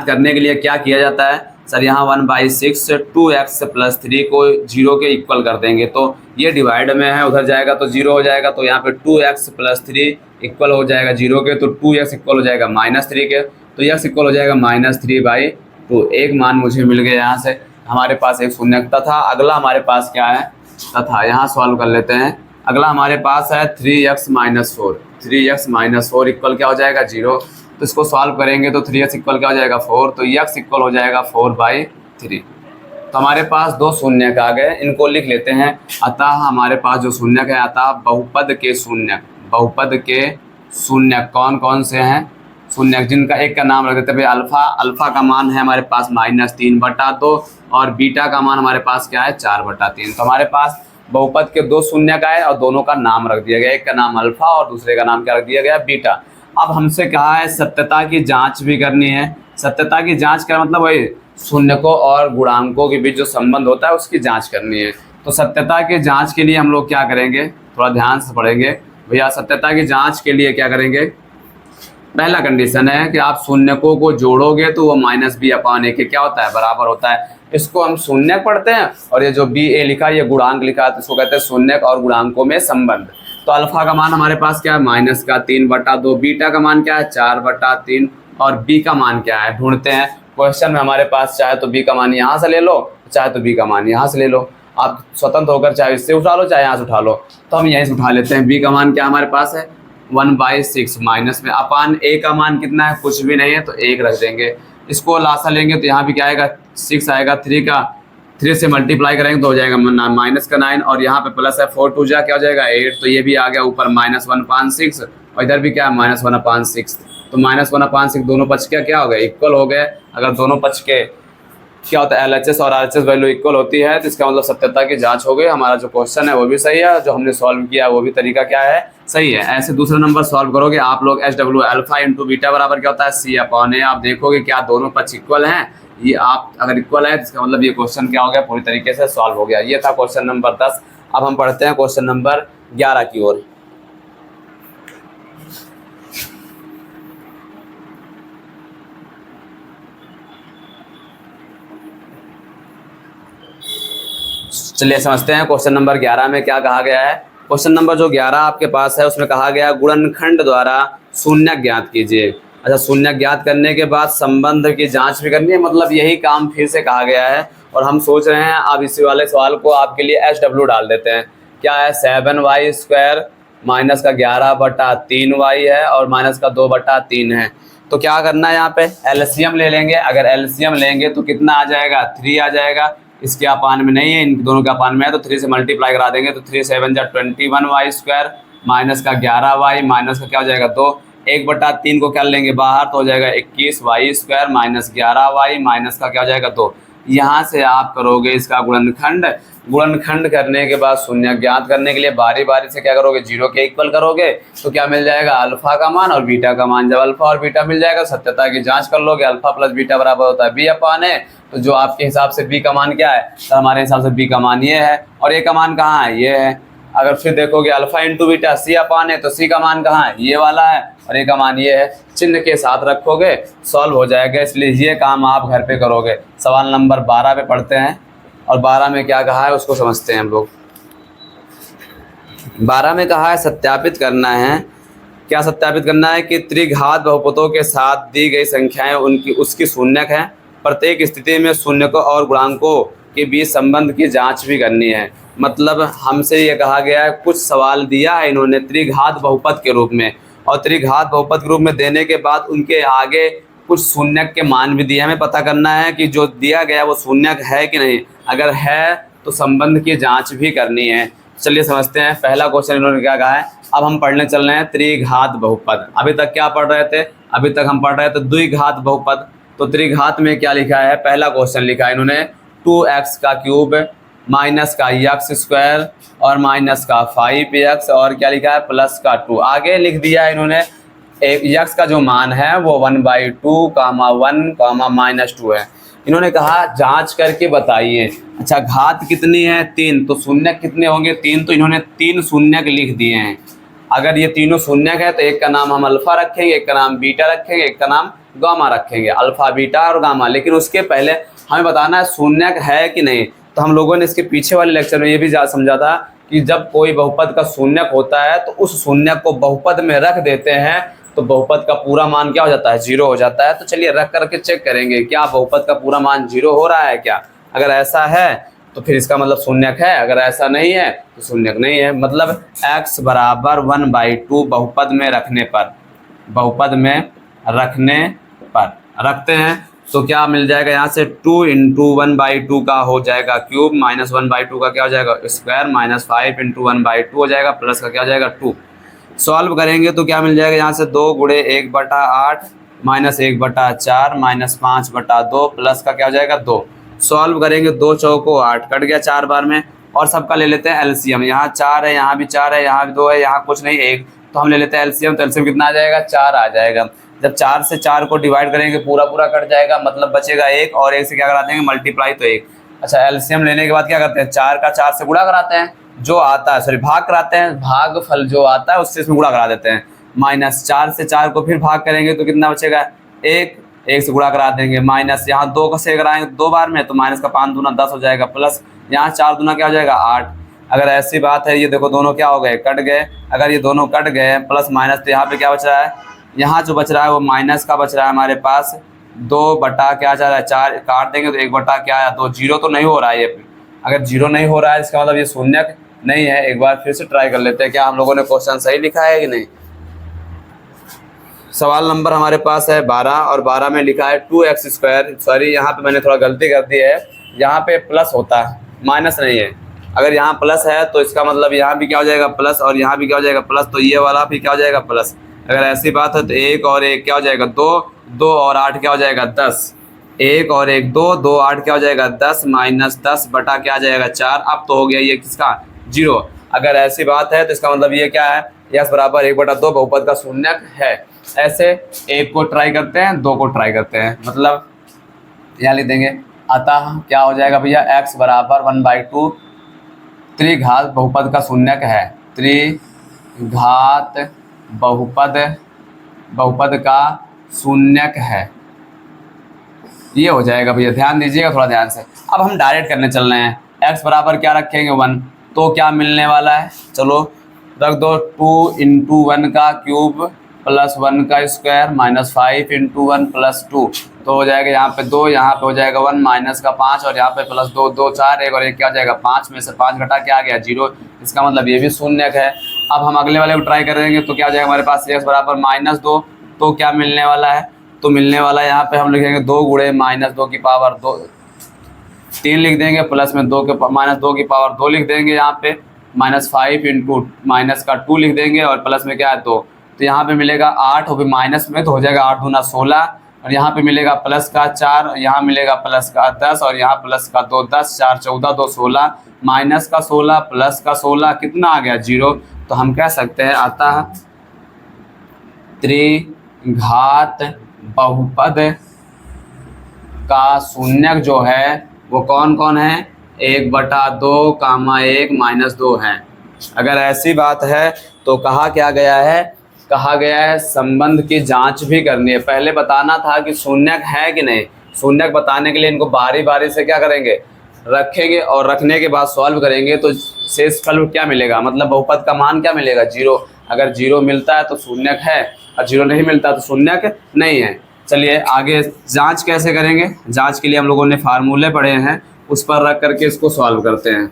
करने के लिए क्या किया जाता है सर, यहाँ 1/6 2x + 3 को 0 के इक्वल कर देंगे, तो ये डिवाइड में है, उधर जाएगा तो 0 हो जाएगा, तो यहाँ पे 2x + 3 इक्वल हो जाएगा 0 के, तो 2x इक्वल हो जाएगा -3 के, तो x इक्वल हो जाएगा -3/2। एक मान मुझे मिल गया यहाँ से, हमारे पास एक शून्यकता था। अगला हमारे पास क्या है तथा, यहाँ सॉल्व कर लेते हैं। अगला हमारे पास है 3x - 4, 3x - 4 इक्वल क्या हो जाएगा 0, तो इसको सॉल्व करेंगे तो 3x इक्वल क्या हो जाएगा 4, तो x इक्वल हो जाएगा 4/3। तो हमारे पास दो शून्यक आ गए, इनको लिख लेते हैं। अतः हमारे पास जो शून्यक है, अतः बहुपद के शून्यक कौन कौन से हैं, शून्यक जिनका एक का नाम रख देते हैं भाई अल्फा। अल्फा का मान है हमारे पास -3/2 और बीटा का मान हमारे पास क्या है 4/3। तो हमारे पास बहुपद के दो शून्यक आए और दोनों का नाम रख दिया गया, एक का नाम अल्फा और दूसरे का नाम क्या रख दिया गया बीटा। अब हमसे कहा है सत्यता की जांच भी करनी है। सत्यता की जांच का मतलब वही शून्यकों और गुणांकों के बीच जो संबंध होता है उसकी जांच करनी है। तो सत्यता की जांच के लिए हम लोग क्या करेंगे, थोड़ा ध्यान से पढ़ेंगे भैया। सत्यता की जांच के लिए क्या करेंगे, पहला कंडीशन है कि आप शून्यकों को जोड़ोगे तो वो -b/a के क्या होता है बराबर होता है। इसको हम शून्यक पढ़ते हैं, और ये जो ba लिखा है ये गुणांक लिखा है, तो इसको कहते हैं शून्यक और गुणांकों में संबंध। तो अल्फा का मान हमारे पास क्या है -3/2, बीटा का मान क्या है 4/3 और बी का मान क्या है ढूंढते हैं। क्वेश्चन में हमारे पास चाहे तो बी का मान यहाँ से ले लो, चाहे तो बी का मान यहाँ से ले लो, आप स्वतंत्र होकर चाहे इससे उठा लो चाहे यहाँ से उठा लो। तो हम यहीं से उठा लेते हैं। बी का मान क्या हमारे पास है 1/6 माइनस में अपान ए का मान कितना है, कुछ भी नहीं है तो 1 रख देंगे। इसको लासा लेंगे तो यहाँ भी क्या आएगा 6 आएगा, 3 से मल्टीप्लाई करेंगे तो हो जाएगा -9 और यहाँ पे प्लस है 4 2 जा क्या हो जाएगा 8, तो ये भी आ गया ऊपर -1/6 और इधर भी क्या है -1/6। तो -1/6 दोनों पक्ष क्या हो गए इक्वल हो गए। अगर दोनों पक्ष के क्या होता है LHS और RHS वैल्यू इक्वल होती है तो इसका मतलब सत्यता की जांच हो गई। हमारा जो क्वेश्चन है वो भी सही है, जो हमने सॉल्व किया वो भी तरीका क्या है सही है। ऐसे दूसरा नंबर सॉल्व करोगे आप लोग HW अल्फा इंटू बीटा बराबर क्या होता है C/A। आप देखोगे क्या दोनों पक्ष इक्वल हैं, ये आप अगर इक्वल है तो इसका मतलब ये क्वेश्चन क्या हो गया पूरी तरीके से सॉल्व हो गया। ये था क्वेश्चन नंबर 10। अब हम पढ़ते हैं क्वेश्चन नंबर 11 की ओर। चलिए समझते हैं क्वेश्चन नंबर 11 में क्या कहा गया है। क्वेश्चन नंबर जो 11 आपके पास है उसमें कहा गया गुणनखंड द्वारा शून्यक ज्ञात कीजिए। अच्छा, शून्यक ज्ञात करने के बाद संबंध की जांच भी करनी है, मतलब यही काम फिर से कहा गया है। और हम सोच रहे हैं अब इसी वाले सवाल को आपके लिए HW डाल देते हैं। क्या है 7y² माइनस का 11/3y है और माइनस का 2/3 है। तो क्या करना है यहाँ पे LCM ले लेंगे। अगर LCM लेंगे तो कितना आ जाएगा 3 आ जाएगा। इसके अपान में नहीं है, इन दोनों के अपान में है तो 3 से मल्टीप्लाई करा देंगे तो 3 7 जा 21y² माइनस का 11y माइनस का क्या हो जाएगा 2, 1/3 को क्या लेंगे बाहर तो हो जाएगा 21y² माइनस 11y माइनस का क्या हो जाएगा 2। यहाँ से आप करोगे इसका गुणनखंड। गुणनखंड करने के बाद शून्य ज्ञात करने के लिए बारी बारी से क्या करोगे 0 के इक्वल करोगे तो क्या मिल जाएगा अल्फा का मान और बीटा का मान। जब अल्फा और बीटा मिल जाएगा सत्यता की जांच कर लोगे, अल्फा प्लस बीटा बराबर होता है B/A। तो जो आपके हिसाब से B का मान क्या है, तो हमारे हिसाब से B का मान ये है और A का मान कहाँ है ये है। अगर फिर देखोगे अल्फा इंटू बीटा C/A तो C का मान कहाँ है ये वाला है और A का मान ये है। चिन्ह के साथ रखोगे सॉल्व हो जाएगा, इसलिए ये काम आप घर पे करोगे। सवाल नंबर 12 पे पढ़ते हैं और 12 में क्या कहा है उसको समझते हैं हम लोग। 12 में कहा है सत्यापित करना है। क्या सत्यापित करना है कि त्रिघात बहुपदों के साथ दी गई संख्याएं उसकी शून्यक हैं। प्रत्येक स्थिति में शून्यकों और गुणांकों के बीच संबंध की जांच भी करनी है। मतलब हमसे ये कहा गया है, कुछ सवाल दिया है इन्होंने त्रिघात बहुपद के रूप में और त्रिघात बहुपद के रूप में देने के बाद उनके आगे कुछ शून्यक के मान भी दिए। हमें पता करना है कि जो दिया गया वो शून्यक है कि नहीं, अगर है तो संबंध की जांच भी करनी है। चलिए समझते हैं। पहला क्वेश्चन इन्होंने क्या कहा है, अब हम पढ़ने चल रहे हैं त्रिघात बहुपद। अभी तक क्या पढ़ रहे थे, अभी तक हम पढ़ रहे थे द्विघात बहुपद। तो त्रिघात में क्या लिखा है, पहला क्वेश्चन लिखा है इन्होंने 2x का क्यूब माइनस का यक्स स्क्वायर और माइनस का 5x और क्या लिखा है प्लस का 2। आगे लिख दिया है इन्होंने एक यक्स का जो मान है वो 1/2 कामा 1 कामा -2 है। इन्होंने कहा जांच करके बताइए। अच्छा घात कितनी है 3, तो शून्यक कितने होंगे 3, तो इन्होंने 3 शून्यक लिख दिए हैं। अगर ये तीनों शून्यक है तो एक का नाम हम अल्फा रखेंगे, एक का नाम बीटा रखेंगे, एक का नाम गामा रखेंगे, अल्फा बीटा और गामा। लेकिन उसके पहले हमें बताना है शून्यक है कि नहीं। तो हम लोगों ने इसके पीछे वाले लेक्चर में ये भी समझा था कि जब कोई बहुपद का शून्यक होता है तो उस शून्यक को बहुपद में रख देते हैं तो बहुपद का पूरा मान क्या हो जाता है 0 हो जाता है। तो चलिए रख करके चेक करेंगे क्या बहुपद का पूरा मान 0 हो रहा है क्या। अगर ऐसा है तो फिर इसका मतलब शून्यक है, अगर ऐसा नहीं है तो शून्यक नहीं है। मतलब x बराबर 1/2 बहुपद में रखने पर, बहुपद में रखने पर रखते हैं तो क्या मिल जाएगा यहाँ से 2 × 1/2 का हो जाएगा क्यूब, माइनस 1/2 का क्या हो जाएगा स्क्वायर, माइनस 5 × 1/2 हो जाएगा, प्लस का क्या हो जाएगा 2। सॉल्व करेंगे तो क्या मिल जाएगा यहाँ से 2 × 1/8 माइनस 1/4 माइनस 5/2 प्लस का क्या हो जाएगा 2। सॉल्व करेंगे 2 चौको 8 कट गया 4 बार में। और सबका ले लेते हैं एलसीएम। यहाँ 4 है, यहाँ भी 4 है, यहाँ भी 2 है, यहाँ कुछ नहीं 1, तो हम ले लेते हैं एलसीएम। तो एलसीएम कितना आ जाएगा 4 आ जाएगा। जब 4 से 4 को डिवाइड करेंगे पूरा पूरा कट जाएगा, मतलब बचेगा 1 और 1 से क्या करा देंगे मल्टीप्लाई तो 1। अच्छा एलसीएम लेने के बाद क्या करते हैं 4 का 4 से गुणा कराते हैं, जो आता है सॉरी भाग कराते हैं, भाग फल जो आता है उससे इसमें गुणा करा देते हैं। माइनस 4 से 4 को फिर भाग करेंगे तो कितना बचेगा 1, 1 से गुणा करा देंगे। माइनस यहाँ 2 से कराएंगे 2 बार में तो माइनस का 5 दूना 10 हो जाएगा, प्लस यहाँ 4 दूना क्या हो जाएगा 8। अगर ऐसी बात है ये देखो दोनों क्या हो गए कट गए, अगर ये दोनों कट गए प्लस माइनस तो यहाँ पे क्या बच रहा है, यहाँ जो बच रहा है वो माइनस का बच रहा है हमारे पास 2 बटा क्या जा रहा है 4, काट देंगे तो 1 बटा क्या है 2। जीरो तो नहीं हो रहा है ये, अगर जीरो नहीं हो रहा है इसका मतलब ये शून्यक नहीं है। एक बार फिर से ट्राई कर लेते हैं क्या हम लोगों ने क्वेश्चन सही लिखा है कि नहीं। सवाल नंबर हमारे पास है 12 और 12 में लिखा है 2x²। सॉरी यहाँ पे मैंने थोड़ा गलती कर दी है, यहाँ पे प्लस होता है माइनस नहीं है। अगर यहाँ प्लस है तो इसका मतलब यहाँ भी क्या हो जाएगा प्लस और यहाँ भी क्या हो जाएगा प्लस, तो ये वाला भी क्या हो जाएगा प्लस। अगर ऐसी बात है तो 1 और 1 क्या हो जाएगा 2, 2 और 8 क्या हो जाएगा 10, 1 और 1 2, 2 8 क्या हो जाएगा 10 माइनस 10 बटा क्या आ जाएगा 4। अब तो हो गया ये किसका 0। अगर ऐसी बात है तो इसका मतलब ये क्या है x बराबर 1/2 बहुपद का शून्यक है। ऐसे 1 को ट्राई करते हैं 2 को ट्राई करते हैं, मतलब यहाँ लिख देंगे अतः क्या हो जाएगा भैया x बराबर 1/2 त्रिघात बहुपद का शून्यक है, त्रिघात बहुपद का शून्यक है। ये हो जाएगा भैया, ध्यान दीजिएगा थोड़ा ध्यान से। अब हम डायरेक्ट करने चल रहे हैं, x बराबर क्या रखेंगे 1, तो क्या मिलने वाला है चलो रख दो 2 × 1 का क्यूब प्लस 1 का स्क्वायर माइनस 5 × 1 प्लस 2, तो हो जाएगा यहाँ पे 2, यहाँ पे हो जाएगा 1 माइनस का 5 और यहाँ पे प्लस 2, 2 4 1 और 1 क्या हो जाएगा 5 में से 5 घटा क्या आ गया 0। इसका मतलब ये भी शून्यक है। अब हम अगले वाले को ट्राई करेंगे तो क्या हो जाएगा हमारे पास x बराबर -2, तो क्या मिलने वाला है, तो मिलने वाला है यहाँ पे हम लिखेंगे 2 × -2 की पावर 2 3 लिख देंगे, प्लस में -2 की पावर 2 लिख देंगे, यहाँ पे -5 × माइनस का 2 लिख देंगे और प्लस में क्या है 2। तो यहाँ पे मिलेगा 8 और फिर माइनस में तो हो जाएगा 8 दूना 16 और यहाँ पे मिलेगा प्लस का 4, यहाँ मिलेगा प्लस का 10 और यहाँ प्लस का 2, 10 4 14 2 16 माइनस का 16 प्लस का 16 कितना आ गया 0। तो हम कह सकते हैं अतः त्रिघात बहुपद का शून्यक जो है वो कौन कौन है 1/2 कामा 1 -2 है। अगर ऐसी बात है तो कहा क्या गया है, कहा गया है संबंध की जांच भी करनी है। पहले बताना था कि शून्यक है कि नहीं, शून्यक बताने के लिए इनको बारी बारी से क्या करेंगे रखेंगे और रखने के बाद सॉल्व करेंगे तो शेष फल क्या मिलेगा, मतलब बहुपद का मान क्या मिलेगा 0। अगर 0 मिलता है तो शून्यक है और 0 नहीं मिलता तो शून्यक नहीं है। चलिए आगे जांच कैसे करेंगे, जांच के लिए हम लोगों ने फार्मूले पढ़े हैं उस पर रख करके इसको सॉल्व करते हैं।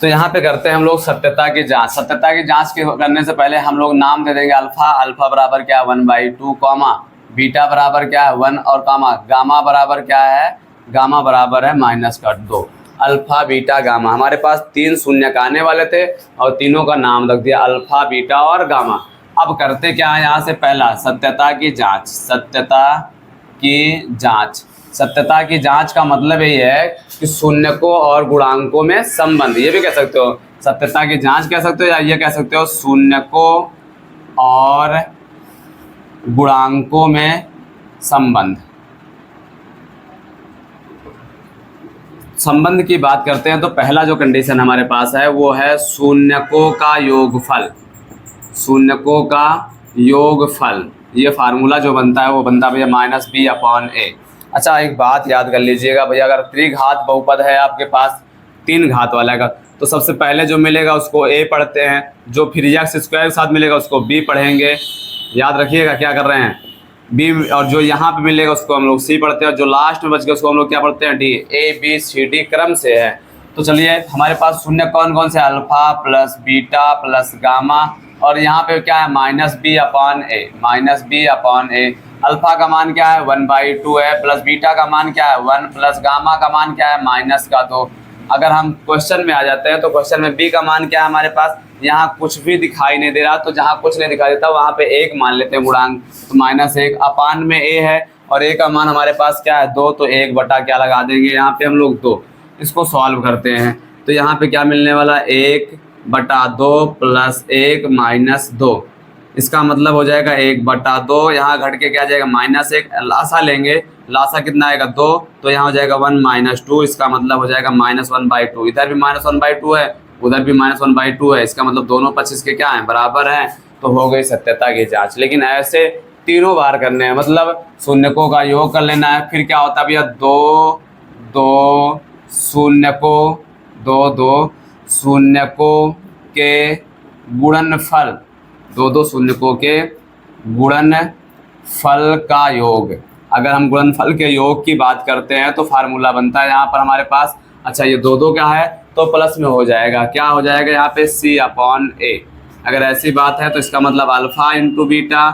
तो यहाँ पे करते हैं हम लोग सत्यता की जांच। सत्यता की जांच के करने से पहले हम लोग नाम दे देंगे अल्फा, अल्फा बराबर क्या 1/2 कॉमा बीटा बराबर क्या है 1 और कामा गामा बराबर क्या है गामा बराबर है -2। अल्फा बीटा गामा, हमारे पास 3 शून्यक आने वाले थे और तीनों का नाम रख दिया अल्फा बीटा और गामा। अब करते क्या है, यहाँ से पहला सत्यता की जांच। सत्यता की जांच, सत्यता की जांच का मतलब यही है कि शून्यकों और गुणांकों में संबंध, ये भी कह सकते हो सत्यता की जांच कह सकते हो, या ये कह सकते हो शून्यकों और गुणांकों में संबंध। संबंध की बात करते हैं तो पहला जो कंडीशन हमारे पास है वो है शून्यकों का योगफल। शून्यकों का योगफल, ये फार्मूला जो बनता है वो बनता है भैया -b/a। अच्छा एक बात याद कर लीजिएगा भैया, अगर त्रिघात बहुपद है आपके पास 3 घात वाला का, तो सबसे पहले जो मिलेगा उसको a पढ़ते हैं, जो फिर x स्क्वायर के साथ मिलेगा उसको b पढ़ेंगे। याद रखिएगा क्या कर रहे हैं, b, और जो यहाँ पे मिलेगा उसको हम लोग c पढ़ते हैं, और जो लास्ट में बच गया उसको हम लोग क्या पढ़ते हैं, d। a b c d क्रम से है। तो चलिए हमारे पास शून्य कौन कौन से, alpha plus beta plus gamma, और यहाँ पे क्या है -b/a। अल्फा का मान क्या है 1/2 है, प्लस बीटा का मान क्या है 1, प्लस गामा का मान क्या है -2। अगर हम क्वेश्चन में आ जाते हैं तो क्वेश्चन में b का मान क्या है हमारे पास, यहाँ कुछ भी दिखाई नहीं दे रहा, तो जहाँ कुछ नहीं दिखाई देता वहाँ पे 1 मान लेते हैं गुणांक, तो -1 अपान में a है, और a का मान हमारे पास क्या है 2, तो 1 बटा क्या लगा देंगे यहाँ पे हम लोग 2। इसको सॉल्व करते हैं तो यहाँ पे क्या मिलने वाला 1/2 प्लस 1 -2, इसका मतलब हो जाएगा 1/2, यहाँ घट के क्या जाएगा -1, लासा लेंगे, लासा कितना आएगा 2, तो यहाँ हो जाएगा 1 -2, इसका मतलब हो जाएगा -1/2। इधर भी -1/2 है, उधर भी -1/2 है, इसका मतलब दोनों पक्ष इसके क्या हैं, बराबर हैं, तो हो गई सत्यता की जांच। लेकिन ऐसे तीनों बार करने हैं, मतलब शून्यकों का योग कर लेना है, फिर क्या होता है भैया 2 2 शून्यकों 2 शून्यकों के गुणनफल, 2 शून्यकों के गुणनफल का योग। अगर हम गुणनफल के योग की बात करते हैं तो फार्मूला बनता है यहाँ पर हमारे पास, अच्छा ये 2 क्या है तो प्लस में हो जाएगा, क्या हो जाएगा यहाँ पे c/a। अगर ऐसी बात है तो इसका मतलब alpha into beta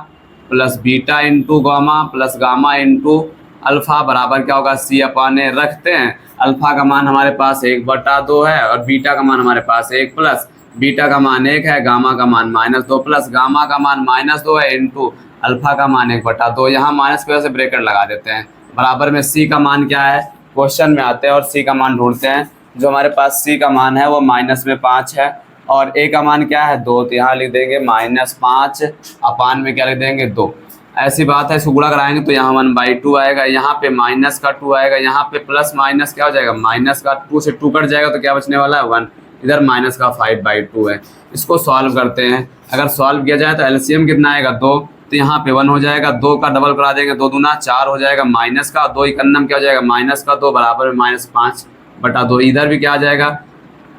plus beta into gamma plus gamma into alpha बराबर क्या होगा c/a। रखते हैं, अल्फा का मान हमारे पास 1/2 है, और बीटा का मान हमारे पास 1, प्लस बीटा का मान 1 है, गामा का मान -2, प्लस गामा का मान -2 है, इंटू अल्फा का मान 1/2। यहाँ माइनस की वजह से ब्रैकेट लगा देते हैं, बराबर में c का मान क्या है, क्वेश्चन में आते हैं और c का मान ढूंढते हैं। जो हमारे पास c का मान है वो -5 है, और a का मान क्या है 2, तो यहाँ लिख देंगे -5 अपान में क्या लिख देंगे 2। ऐसी बात है, इसको गुणा कराएंगे तो यहाँ 1/2 आएगा, यहाँ पे -2 आएगा, यहाँ पे प्लस माइनस क्या हो जाएगा, -2 से 2 कट जाएगा तो क्या बचने वाला है 1, इधर -5/2 है। इसको सॉल्व करते हैं, अगर सॉल्व किया जाए तो एलसीएम कितना आएगा 2, तो यहाँ पे 1 हो जाएगा, 2 का डबल करा देंगे 2 दूना 4 हो जाएगा, माइनस का 2 इकन्नम क्या हो जाएगा -2 बराबर में -5/2। इधर भी क्या आ जाएगा,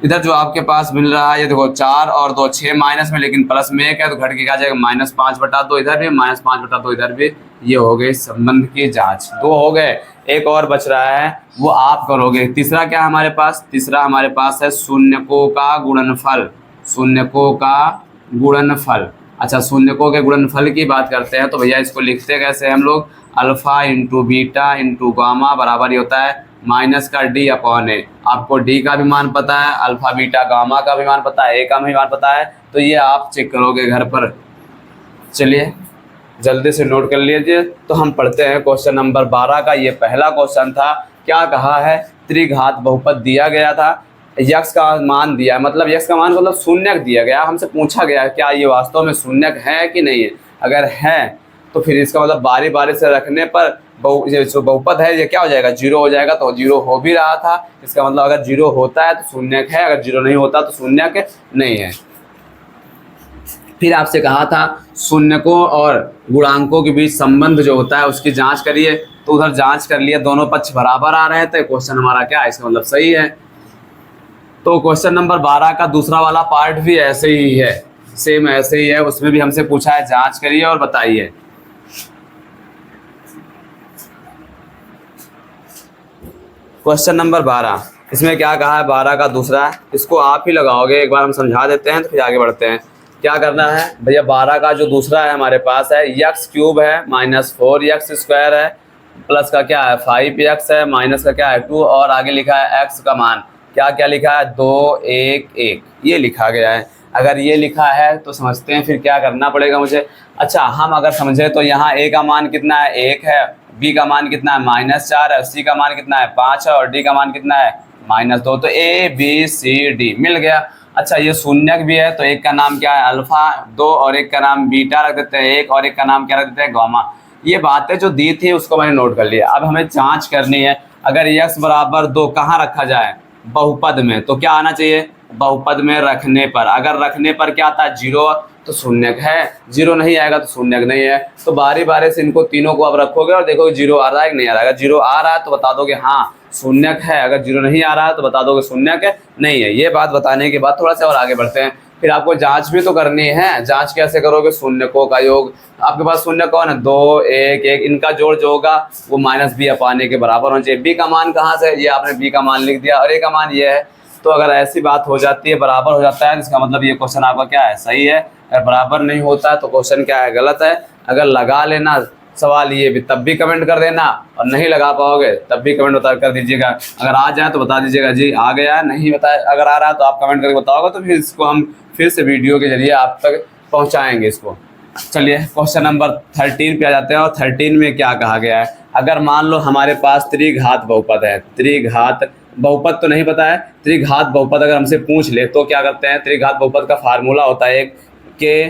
इधर जो आपके पास मिल रहा है ये देखो 4 और 2 6 माइनस में, लेकिन प्लस में 1 है तो घट के क्या आ जाएगा -5/2, इधर भी -5/2, इधर भी। ये हो गई संबंध की जांच, 2 हो गए, एक और बच रहा है वो आप करोगे। तीसरा क्या है हमारे पास, तीसरा हमारे पास है शून्यकों का गुणनफल। शून्यकों का गुणनफल, अच्छा शून्यकों के गुणनफल की बात करते हैं तो भैया इसको लिखते कैसे हम लोग, alpha into beta into gamma बराबर ही होता है -d/a। आपको d का भी मान पता है, अल्फा बीटा गामा का भी मान पता है, a का भी मान पता है, तो ये आप चेक करोगे घर पर। चलिए जल्दी से नोट कर लीजिए। तो हम पढ़ते हैं क्वेश्चन नंबर 12 का, ये पहला क्वेश्चन था। क्या कहा है, त्रिघात बहुपद दिया गया था, यक्स का मान दिया है, मतलब यक्स का मान मतलब शून्यक दिया गया, हमसे पूछा गया क्या ये वास्तव में शून्यक है कि नहीं है। अगर है तो फिर इसका मतलब बारी बारी से रखने पर जो बहुपद है ये क्या हो जाएगा 0 हो जाएगा, तो 0 हो भी रहा था, इसका मतलब अगर 0 होता है तो शून्यक है, अगर 0 नहीं होता तो शून्यक नहीं है। फिर आपसे कहा था शून्यकों और गुणांकों के बीच संबंध जो होता है उसकी जांच करिए, तो उधर जांच कर लिए, दोनों पक्ष बराबर आ रहे थे, क्वेश्चन हमारा क्या है इसका मतलब सही है। तो क्वेश्चन नंबर 12 का दूसरा वाला पार्ट भी ऐसे ही है, सेम ऐसे ही है, उसमें भी हमसे पूछा है जांच करिए और बताइए। क्वेश्चन नंबर 12, इसमें क्या कहा है 12 का दूसरा, इसको आप ही लगाओगे, एक बार हम समझा देते हैं तो फिर आगे बढ़ते हैं। क्या करना है भैया, 12 का जो दूसरा है हमारे पास है x³ है -4x² है प्लस का क्या है 5x है, माइनस का क्या है 2, और आगे लिखा है x का मान क्या क्या लिखा है 2 1 1, ये लिखा गया है। अगर ये लिखा है तो समझते हैं फिर क्या करना पड़ेगा मुझे। अच्छा, हम अगर समझे तो यहाँ a का मान कितना है 1 है, b का मान कितना है -4 है, c का मान कितना है 5 है, और d का मान कितना है -2। तो a b c d मिल गया। अच्छा, ये शून्यक भी है तो एक का नाम क्या है अल्फा 2, और एक का नाम बीटा रख देते हैं 1, और एक का नाम क्या रख देते हैं गामा। ये बातें जो दी थी उसको मैंने नोट कर लिया। अब हमें जांच करनी है, अगर x बराबर 2 कहाँ रखा जाए बहुपद में, तो क्या आना चाहिए बहुपद में रखने पर। अगर रखने पर क्या आता है 0 तो शून्यक है, 0 नहीं आएगा तो शून्यक नहीं है। तो बारी बारी से इनको तीनों को अब रखोगे और देखोगे 0 आ रहा है कि नहीं आ रहा है। अगर 0 आ रहा है तो बता दोगे हाँ शून्यक है, अगर 0 नहीं आ रहा है तो बता दोगे शून्यक है नहीं है। ये बात बताने के बाद थोड़ा सा और आगे बढ़ते हैं। फिर आपको जांच भी तो करनी है। जांच कैसे करोगे, शून्यकों का योग। आपके पास शून्य कौन है 2 1 1, इनका जोड़ जो होगा वो -b अपाने के बराबर होना चाहिए। b का मान कहाँ से, ये आपने b का मान लिख दिया और a का मान ये है। तो अगर ऐसी बात हो जाती है बराबर हो जाता है तो इसका मतलब ये क्वेश्चन आपका क्या है सही है। अगर बराबर नहीं होता है तो क्वेश्चन क्या है गलत है। अगर लगा लेना सवाल ये भी तब भी कमेंट कर देना, और नहीं लगा पाओगे तब भी कमेंट बता कर दीजिएगा। अगर आ जाए तो बता दीजिएगा जी आ गया है, नहीं बताए अगर आ रहा है तो आप कमेंट करके बताओगे तो फिर इसको हम फिर से वीडियो के जरिए आप तक पहुंचाएंगे इसको। चलिए क्वेश्चन नंबर 13 पे आ जाते हैं। और 13 में क्या कहा गया है, अगर मान लो हमारे पास त्रिघात बहुपद है, त्रिघात बहुपद तो नहीं पता है, त्रिघात बहुपद अगर हमसे पूछ ले तो क्या करते हैं। त्रिघात बहुपद का फार्मूला होता है एक के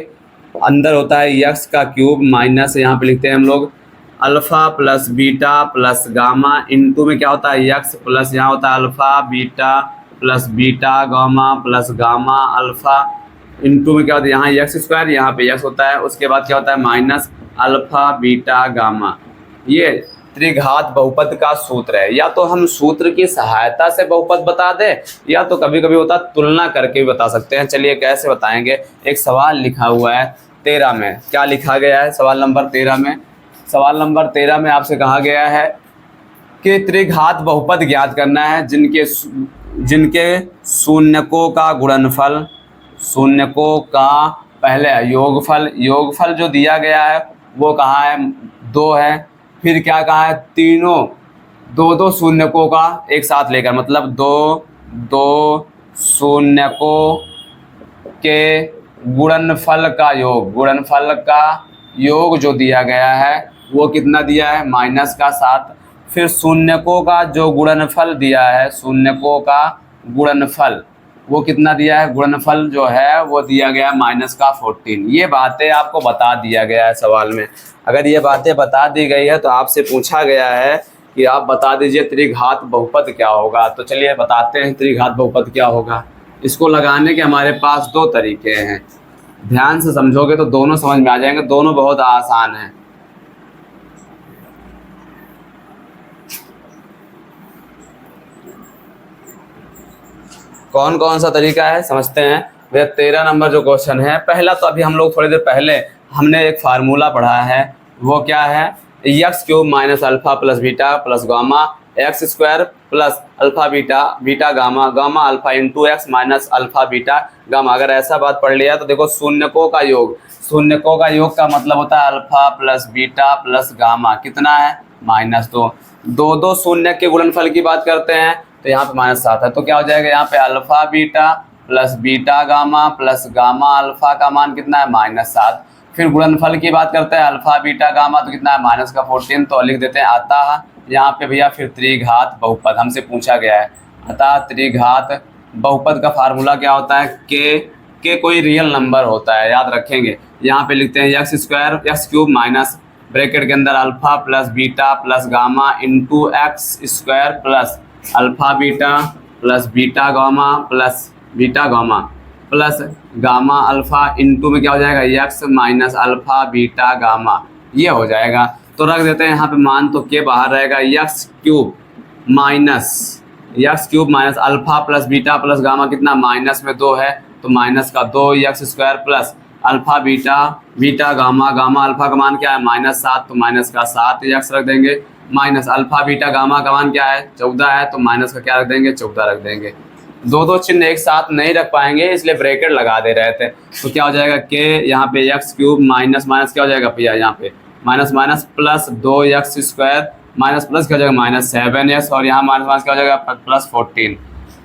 अंदर होता है x का क्यूब माइनस यहाँ पे लिखते हैं हम लोग alpha plus beta plus gamma, into में क्या होता है x प्लस यहाँ होता है alpha beta plus beta gamma plus gamma alpha, into में क्या होता है यहाँ एक्स स्क्वायर, यहाँ पे x होता है, उसके बाद क्या होता है माइनस अल्फ़ा बीटा गामा। ये त्रिघात बहुपद का सूत्र है। या तो हम सूत्र की सहायता से बहुपद बता दें, या तो कभी कभी होता है तुलना करके भी बता सकते हैं। चलिए कैसे बताएंगे। एक सवाल लिखा हुआ है 13 में, क्या लिखा गया है सवाल नंबर 13 में। सवाल नंबर 13 में आपसे कहा गया है कि त्रिघात बहुपद ज्ञात करना है जिनके शून्यकों का गुणनफल, शून्यकों का पहले योगफल जो दिया गया है वो कहाँ है 2 है। फिर क्या कहा है तीनों दो शून्यकों का एक साथ लेकर, मतलब दो शून्यकों के गुणनफल का योग जो दिया गया है वो कितना दिया है -7। फिर शून्यकों का जो गुणनफल दिया है, शून्यकों का गुणनफल वो कितना दिया है, गुणनफल जो है वो दिया गया -14। ये बातें आपको बता दिया गया है सवाल में। अगर ये बातें बता दी गई है तो आपसे पूछा गया है कि आप बता दीजिए त्रिघात बहुपद क्या होगा। तो चलिए बताते हैं त्रिघात बहुपद क्या होगा। इसको लगाने के हमारे पास 2 तरीके हैं, ध्यान से समझोगे तो दोनों समझ में आ जाएंगे, दोनों बहुत आसान हैं। कौन कौन सा तरीका है समझते हैं। भैया 13 नंबर जो क्वेश्चन है, पहला तो अभी हम लोग थोड़ी देर पहले हमने एक फार्मूला पढ़ा है, वो क्या है x cube minus alpha plus beta plus gamma x square plus alpha beta gamma alpha into x minus alpha beta gamma. अगर ऐसा बात पढ़ लिया तो देखो शून्यकों का योग का मतलब होता है alpha plus beta plus gamma, कितना है -2। दो शून्य के गुणनफल की बात करते हैं तो यहाँ पे -7 है, तो क्या हो जाएगा यहाँ पे alpha beta plus beta gamma plus gamma alpha का मान कितना है -7। फिर गुणनफल की बात करते हैं अल्फा बीटा गामा तो कितना है -14, तो लिख देते हैं अतः यहाँ पे भैया फिर त्रिघात बहुपद हमसे पूछा गया है। अतः त्रिघात बहुपद का फार्मूला क्या होता है, के कोई रियल नंबर होता है, याद रखेंगे। यहाँ पे लिखते हैं एक्स क्यूब माइनस ब्रैकेट के अंदर alpha plus beta plus gamma into x square plus alpha beta plus beta gamma plus gamma alpha into में क्या हो जाएगा x minus alpha beta gamma, ये हो जाएगा। तो रख देते हैं यहाँ पे मान, तो के बाहर रहेगा x cube minus alpha plus beta plus gamma कितना -2 है, तो -2 x square plus alpha beta gamma alpha का मान क्या है -7, तो -7 एक्स रख देंगे माइनस अल्फा बीटा गामा का मान क्या है 14 है, तो माइनस का क्या रख देंगे 14 रख देंगे। दो चिन्ह एक साथ नहीं रख पाएंगे इसलिए ब्रैकेट लगा दे रहे थे। तो क्या हो जाएगा के यहाँ पे एक्स क्यूब माइनस क्या हो जाएगा भैया यहाँ पे minus plus 2 x square minus plus क्या हो जाएगा -7x, और यहाँ माइनस माइनस क्या हो जाएगा +14।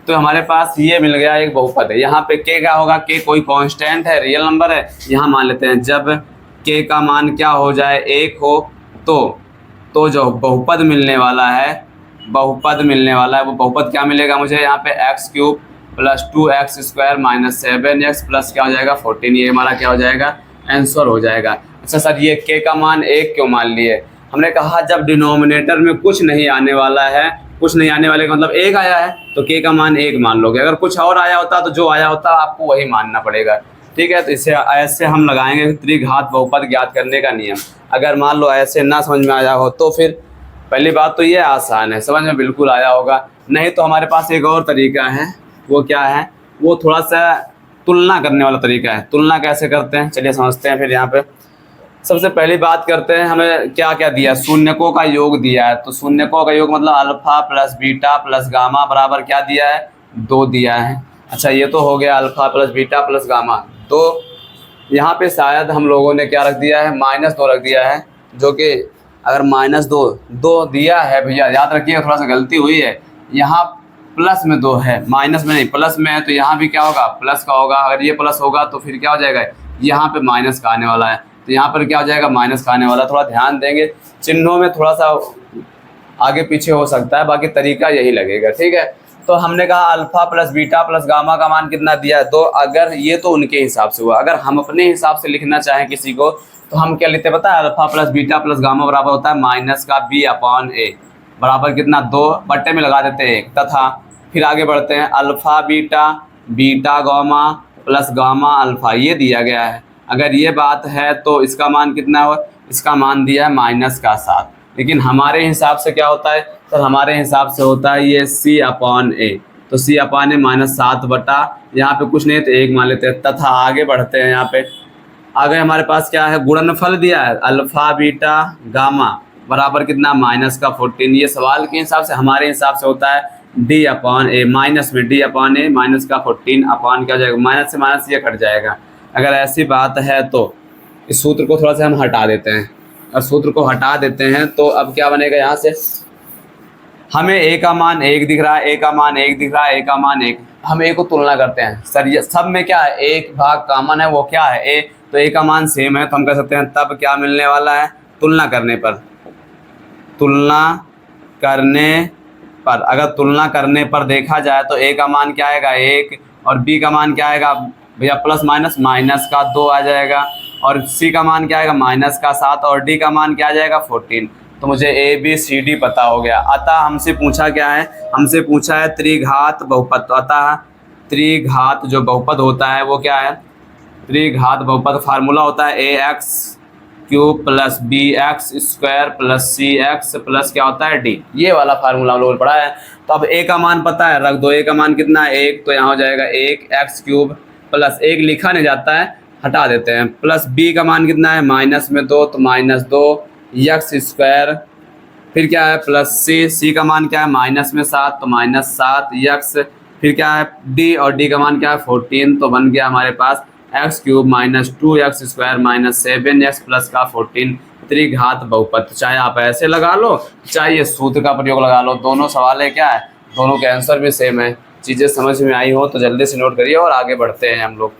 तो हमारे पास ये मिल गया एक बहुपद है। यहाँ पे k क्या होगा, k कोई कांस्टेंट है, रियल नंबर है। यहाँ मान लेते हैं जब k का मान क्या हो जाए 1 हो तो जो बहुपद मिलने वाला है वो बहुपद क्या मिलेगा मुझे, यहाँ पे x³ + 2x² - 7x प्लस क्या हो जाएगा 14। ये हमारा क्या हो जाएगा, आंसर हो जाएगा। अच्छा सर, ये k का मान 1 क्यों मान लिए? हमने कहा जब डिनोमिनेटर में कुछ नहीं आने वाला है, कुछ नहीं आने वाले का मतलब 1 आया है, तो k का मान 1 मान लोगे। अगर कुछ और आया होता तो जो आया होता आपको वही मानना पड़ेगा। ठीक है, तो इसे ऐसे हम लगाएंगे त्रिघात बहुपद ज्ञात करने का नियम। अगर मान लो ऐसे ना समझ में आया हो तो फिर पहली बात तो ये आसान है, समझ में बिल्कुल आया होगा। नहीं तो हमारे पास एक और तरीका है, वो क्या है, वो थोड़ा सा तुलना करने वाला तरीका है। तुलना कैसे करते हैं चलिए समझते हैं। फिर यहाँ पे सबसे पहली बात करते हैं, हमें क्या क्या दिया, शून्यकों का योग दिया है। तो शून्यकों का योग मतलब alpha plus beta plus gamma बराबर क्या दिया है, 2 दिया है। अच्छा ये तो हो गया alpha plus beta plus gamma. तो यहाँ पे शायद हम लोगों ने क्या रख दिया है, -2 रख दिया है, जो कि अगर -2 दिया है भैया, याद रखिए थोड़ा सा गलती हुई है। यहाँ प्लस में 2 है, माइनस में नहीं, प्लस में है, तो यहाँ भी क्या होगा, प्लस का होगा। अगर ये प्लस होगा तो फिर क्या हो जाएगा, यहाँ पे माइनस का आने वाला है, तो यहाँ पर क्या हो जाएगा, माइनस का आने वाला। थोड़ा ध्यान देंगे, चिन्हों में थोड़ा सा आगे पीछे हो सकता है, बाकी तरीका यही लगेगा। ठीक है, तो हमने कहा alpha plus beta plus gamma का मान कितना दिया है, 2। अगर ये तो उनके हिसाब से हुआ, अगर हम अपने हिसाब से लिखना चाहें किसी को तो हम क्या लिखते पता है, alpha plus beta plus gamma बराबर होता है -b/a बराबर कितना, 2 बट्टे में लगा देते हैं 1, तथा फिर आगे बढ़ते हैं alpha beta beta gamma plus gamma alpha, ये दिया गया है। अगर ये बात है तो इसका मान कितना हो, इसका मान दिया है -7। लेकिन हमारे हिसाब से क्या होता है सर, हमारे हिसाब से होता है ये c/a। तो c/a -7 बटा, यहाँ पे कुछ नहीं तो 1 मान लेते हैं, तथा आगे बढ़ते हैं। यहाँ पे आगे हमारे पास क्या है, गुणनफल दिया है, अल्फा बीटा गामा बराबर कितना -14। ये सवाल के हिसाब से, हमारे हिसाब से होता है d/a, माइनस में d/a माइनस का 14 अपान क्या हो जाएगा, माइनस से माइनस ये कट जाएगा। अगर ऐसी बात है तो इस सूत्र को थोड़ा सा हम हटा देते हैं, और सूत्र को हटा देते हैं तो अब क्या बनेगा, यहाँ से हमें a का मान 1 दिख रहा है, a का मान 1 दिख रहा है, a का मान 1। हम a को तुलना करते हैं सर, ये सब में क्या है, एक भाग कॉमन है, वो क्या है a, तो a का मान सेम है, तो हम कह सकते हैं तब क्या मिलने वाला है, तुलना करने पर अगर तुलना करने पर देखा जाए तो a का मान क्या आएगा 1, और b का मान क्या आएगा भैया प्लस माइनस माइनस का 2 आ जाएगा, और c का मान क्या आएगा -7, और d का मान क्या आ जाएगा 14। तो मुझे a b c d पता हो गया। अतः हमसे पूछा क्या है, हमसे पूछा है त्रिघात बहुपद। तो अतः त्रिघात जो बहुपद होता है वो क्या है, त्रिघात बहुपद फार्मूला होता है ax³ + bx² + cx प्लस क्या होता है d। ये वाला फार्मूला हम लोगों ने पढ़ा है। तो अब a का मान पता है, रख दो, a का मान कितना है 1, तो यहाँ हो जाएगा 1x³ प्लस 1 लिखा नहीं जाता है, हटा देते हैं, प्लस b का मान कितना है -2, तो -2x², फिर क्या है प्लस c का मान क्या है -7, तो -7x, फिर क्या है d, और d का मान क्या है 14। तो बन गया हमारे पास x³ - 2x² - 7x प्लस का 14 त्रिघात बहुपद। चाहे आप ऐसे लगा लो, चाहे ये सूत्र का प्रयोग लगा लो, दोनों सवाल है क्या है, दोनों के आंसर भी सेम है। चीज़ें समझ में आई हो तो जल्दी से नोट करिए और आगे बढ़ते हैं हम लोग।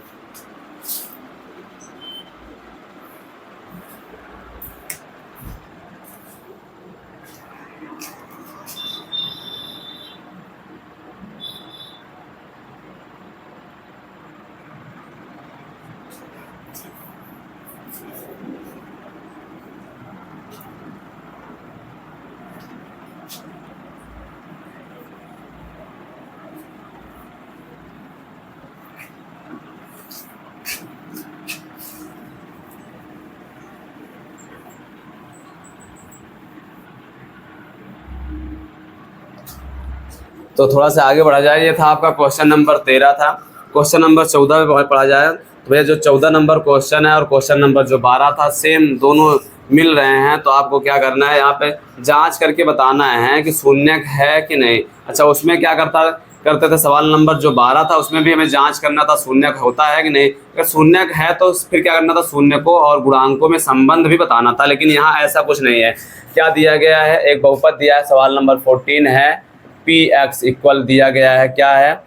तो थोड़ा सा आगे बढ़ा जाए, ये था आपका क्वेश्चन नंबर 13 था। क्वेश्चन नंबर 14 में पढ़ा जाए तो भैया जो 14 नंबर क्वेश्चन है और क्वेश्चन नंबर जो 12 था सेम दोनों मिल रहे हैं। तो आपको क्या करना है, यहाँ पे जांच करके बताना है कि शून्यक है कि नहीं। अच्छा उसमें क्या करता करते थे। सवाल नंबर जो 12 था उसमें भी हमें जांच करना था शून्यक होता है कि नहीं। अगर शून्यक है तो फिर क्या करना था, शून्यकों और गुणांकों में संबंध भी बताना था। लेकिन यहाँ ऐसा कुछ नहीं है। क्या दिया गया है, एक बहुपद दिया है, सवाल नंबर 14 है। पी एक्स इक्वल दिया गया है, क्या है,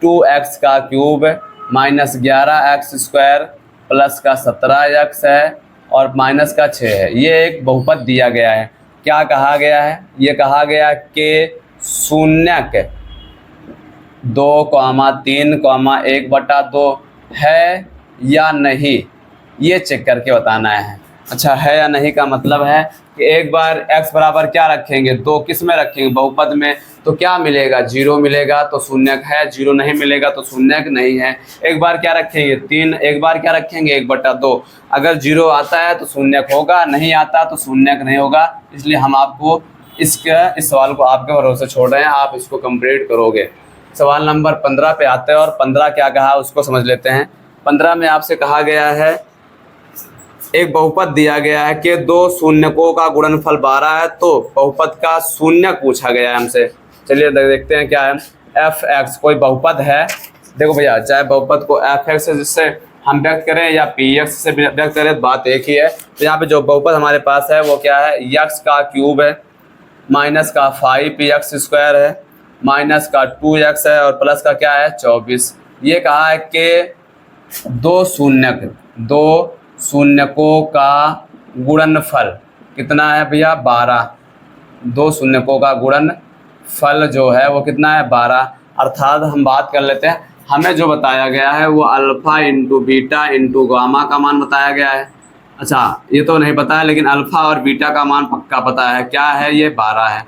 2x का क्यूब माइनस 11x² प्लस का 17x है और माइनस का 6 है। ये एक बहुपद दिया गया है। क्या कहा गया है, ये कहा गया कि शून्यक 2,3,1/2 है या नहीं, ये चेक करके बताना है। अच्छा, है या नहीं का मतलब है कि एक बार x बराबर क्या रखेंगे, 2 किस में रखेंगे, बहुपद में, तो क्या मिलेगा, 0 मिलेगा तो शून्यक है, 0 नहीं मिलेगा तो शून्यक नहीं है। एक बार क्या रखेंगे 3, एक बार क्या रखेंगे 1/2। अगर 0 आता है तो शून्यक होगा, नहीं आता तो शून्यक नहीं होगा। इसलिए हम आपको इस सवाल को आपके भरोसे छोड़ रहे हैं, आप इसको कंप्लीट करोगे। सवाल नंबर 15 पे आते हैं और 15 क्या कहा उसको समझ लेते हैं। 15 में आपसे कहा गया है, एक बहुपद दिया गया है कि 2 शून्यकों का गुणनफल 12 है, तो बहुपद का शून्यक पूछा गया है हमसे। चलिए देखते हैं क्या है। एफ एक्स कोई बहुपद है, देखो भैया, चाहे बहुपद को एफ एक्स जिससे हम व्यक्त करें या पी एक्स से व्यक्त करें, बात एक ही है। तो यहाँ पे जो बहुपद हमारे पास है वो क्या है, एक्स का क्यूब है माइनस का 5px² है माइनस का 2x है और प्लस का क्या है 24। ये कहा है कि 2 शून्यकों का गुणनफल कितना है भैया, 12। 2 शून्यकों का गुणनफल जो है वो कितना है, 12। अर्थात हम बात कर लेते हैं, हमें जो बताया गया है वो alpha into beta into gamma का मान बताया गया है। अच्छा, ये तो नहीं पता है, लेकिन अल्फ़ा और बीटा का मान पक्का पता है, क्या है, ये 12 है।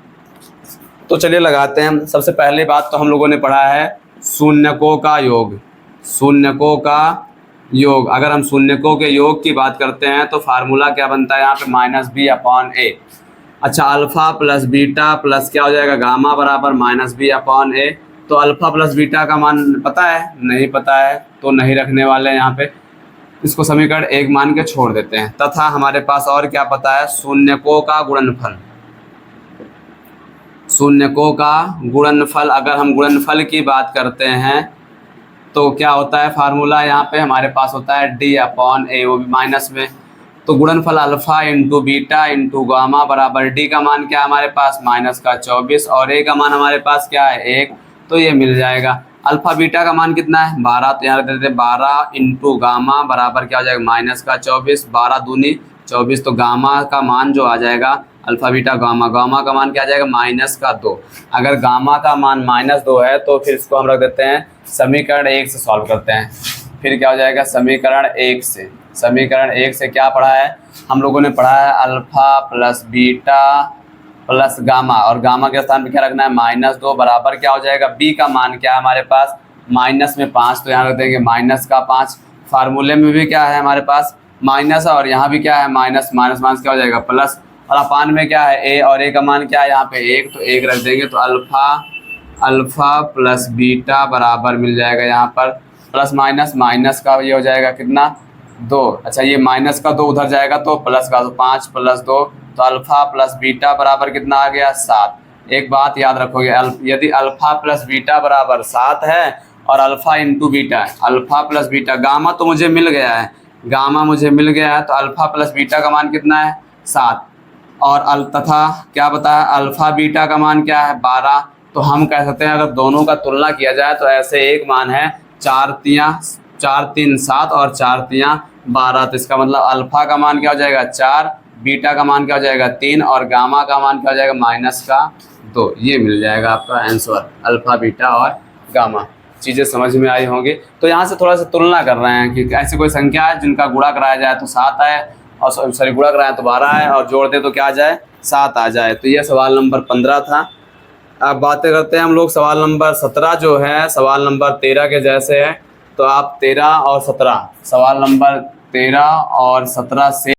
तो चलिए लगाते हैं। सबसे पहली बात तो हम लोगों ने पढ़ा है शून्यकों का योग। शून्यकों का योग, अगर हम शून्यकों के योग की बात करते हैं तो फार्मूला क्या बनता है यहाँ पे, -b/a। अच्छा, अल्फ़ा प्लस बीटा प्लस क्या हो जाएगा, गामा बराबर -b/a। तो अल्फ़ा प्लस बीटा का मान पता है, नहीं पता है तो नहीं रखने वाले हैं यहाँ पे, इसको समीकरण 1 मान के छोड़ देते हैं। तथा हमारे पास और क्या पता है, शून्यकों का गुणनफल। शून्यकों का गुणनफल, अगर हम गुणनफल की बात करते हैं तो क्या होता है फार्मूला, यहाँ पे हमारे पास होता है d/a, वो भी माइनस में। तो गुणनफल alpha into beta into gamma बराबर d का मान क्या है हमारे पास, -24 और a का मान हमारे पास क्या है, 1। तो ये मिल जाएगा। अल्फ़ा बीटा का मान कितना है, 12। तो यहाँ देते हैं 12 इंटू गामा बराबर क्या हो जाएगा, -24, 12 दूनी 24। तो गामा का मान जो आ जाएगा, अल्फ़ा बीटा गामा, गामा का मान क्या आ जाएगा, -2। अगर गामा का मान -2 है तो फिर इसको हम रख देते हैं समीकरण 1 से सॉल्व करते हैं। फिर क्या हो जाएगा, समीकरण 1 से, समीकरण 1 से क्या पढ़ा है हम लोगों ने, पढ़ा है alpha plus beta plus gamma, और गामा के स्थान पे क्या रखना है, -2 बराबर क्या हो जाएगा, b का मान क्या है हमारे पास, -5। तो यहाँ रख देंगे -5। फार्मूले में भी क्या है हमारे पास, माइनस, और यहाँ भी क्या है माइनस, माइनस क्या हो जाएगा प्लस, और अपान में क्या है a, और a का मान क्या है यहाँ पे 1, तो 1 रख देंगे। तो अल्फ़ा प्लस बीटा बराबर मिल जाएगा यहाँ पर प्लस माइनस का ये हो जाएगा कितना, 2। अच्छा, ये -2 उधर जाएगा तो प्लस का, तो 5 + 2, तो अल्फ़ा प्लस बीटा बराबर कितना आ गया, 7। एक बात याद रखोगे, यदि अल्फ़ा प्लस बीटा बराबर 7 है और अल्फ़ा इंटू बीटा है, अल्फ़ा प्लस बीटा, गामा तो मुझे मिल गया है, गामा मुझे मिल गया है, तो अल्फ़ा प्लस बीटा का मान कितना है, 7। और तथा क्या बताया, अल्फ़ा बीटा का मान क्या है, 12। तो हम कह सकते हैं अगर दोनों का तुलना किया जाए तो ऐसे एक मान है 4 3 7 और 4 3 12। तो इसका मतलब अल्फ़ा का मान क्या हो जाएगा, 4, बीटा का मान क्या हो जाएगा, 3, और गामा का मान क्या हो जाएगा, -2। ये मिल जाएगा आपका आंसर, अल्फ़ा बीटा और गामा। चीज़ें समझ में आई होंगी। तो यहाँ से थोड़ा सा तुलना कर रहे हैं कि ऐसी कोई संख्या है जिनका गुणा कराया जाए तो 7 आए, और सॉरी गुणा कराया तो 12 आए, और जोड़ दे तो क्या आ जाए, 7 आ जाए। तो ये सवाल नंबर 15 था। अब बातें करते हैं हम लोग सवाल नंबर 17 जो है सवाल नंबर 13 के जैसे है। तो आप 13 और 17, सवाल नंबर 13 और 17 से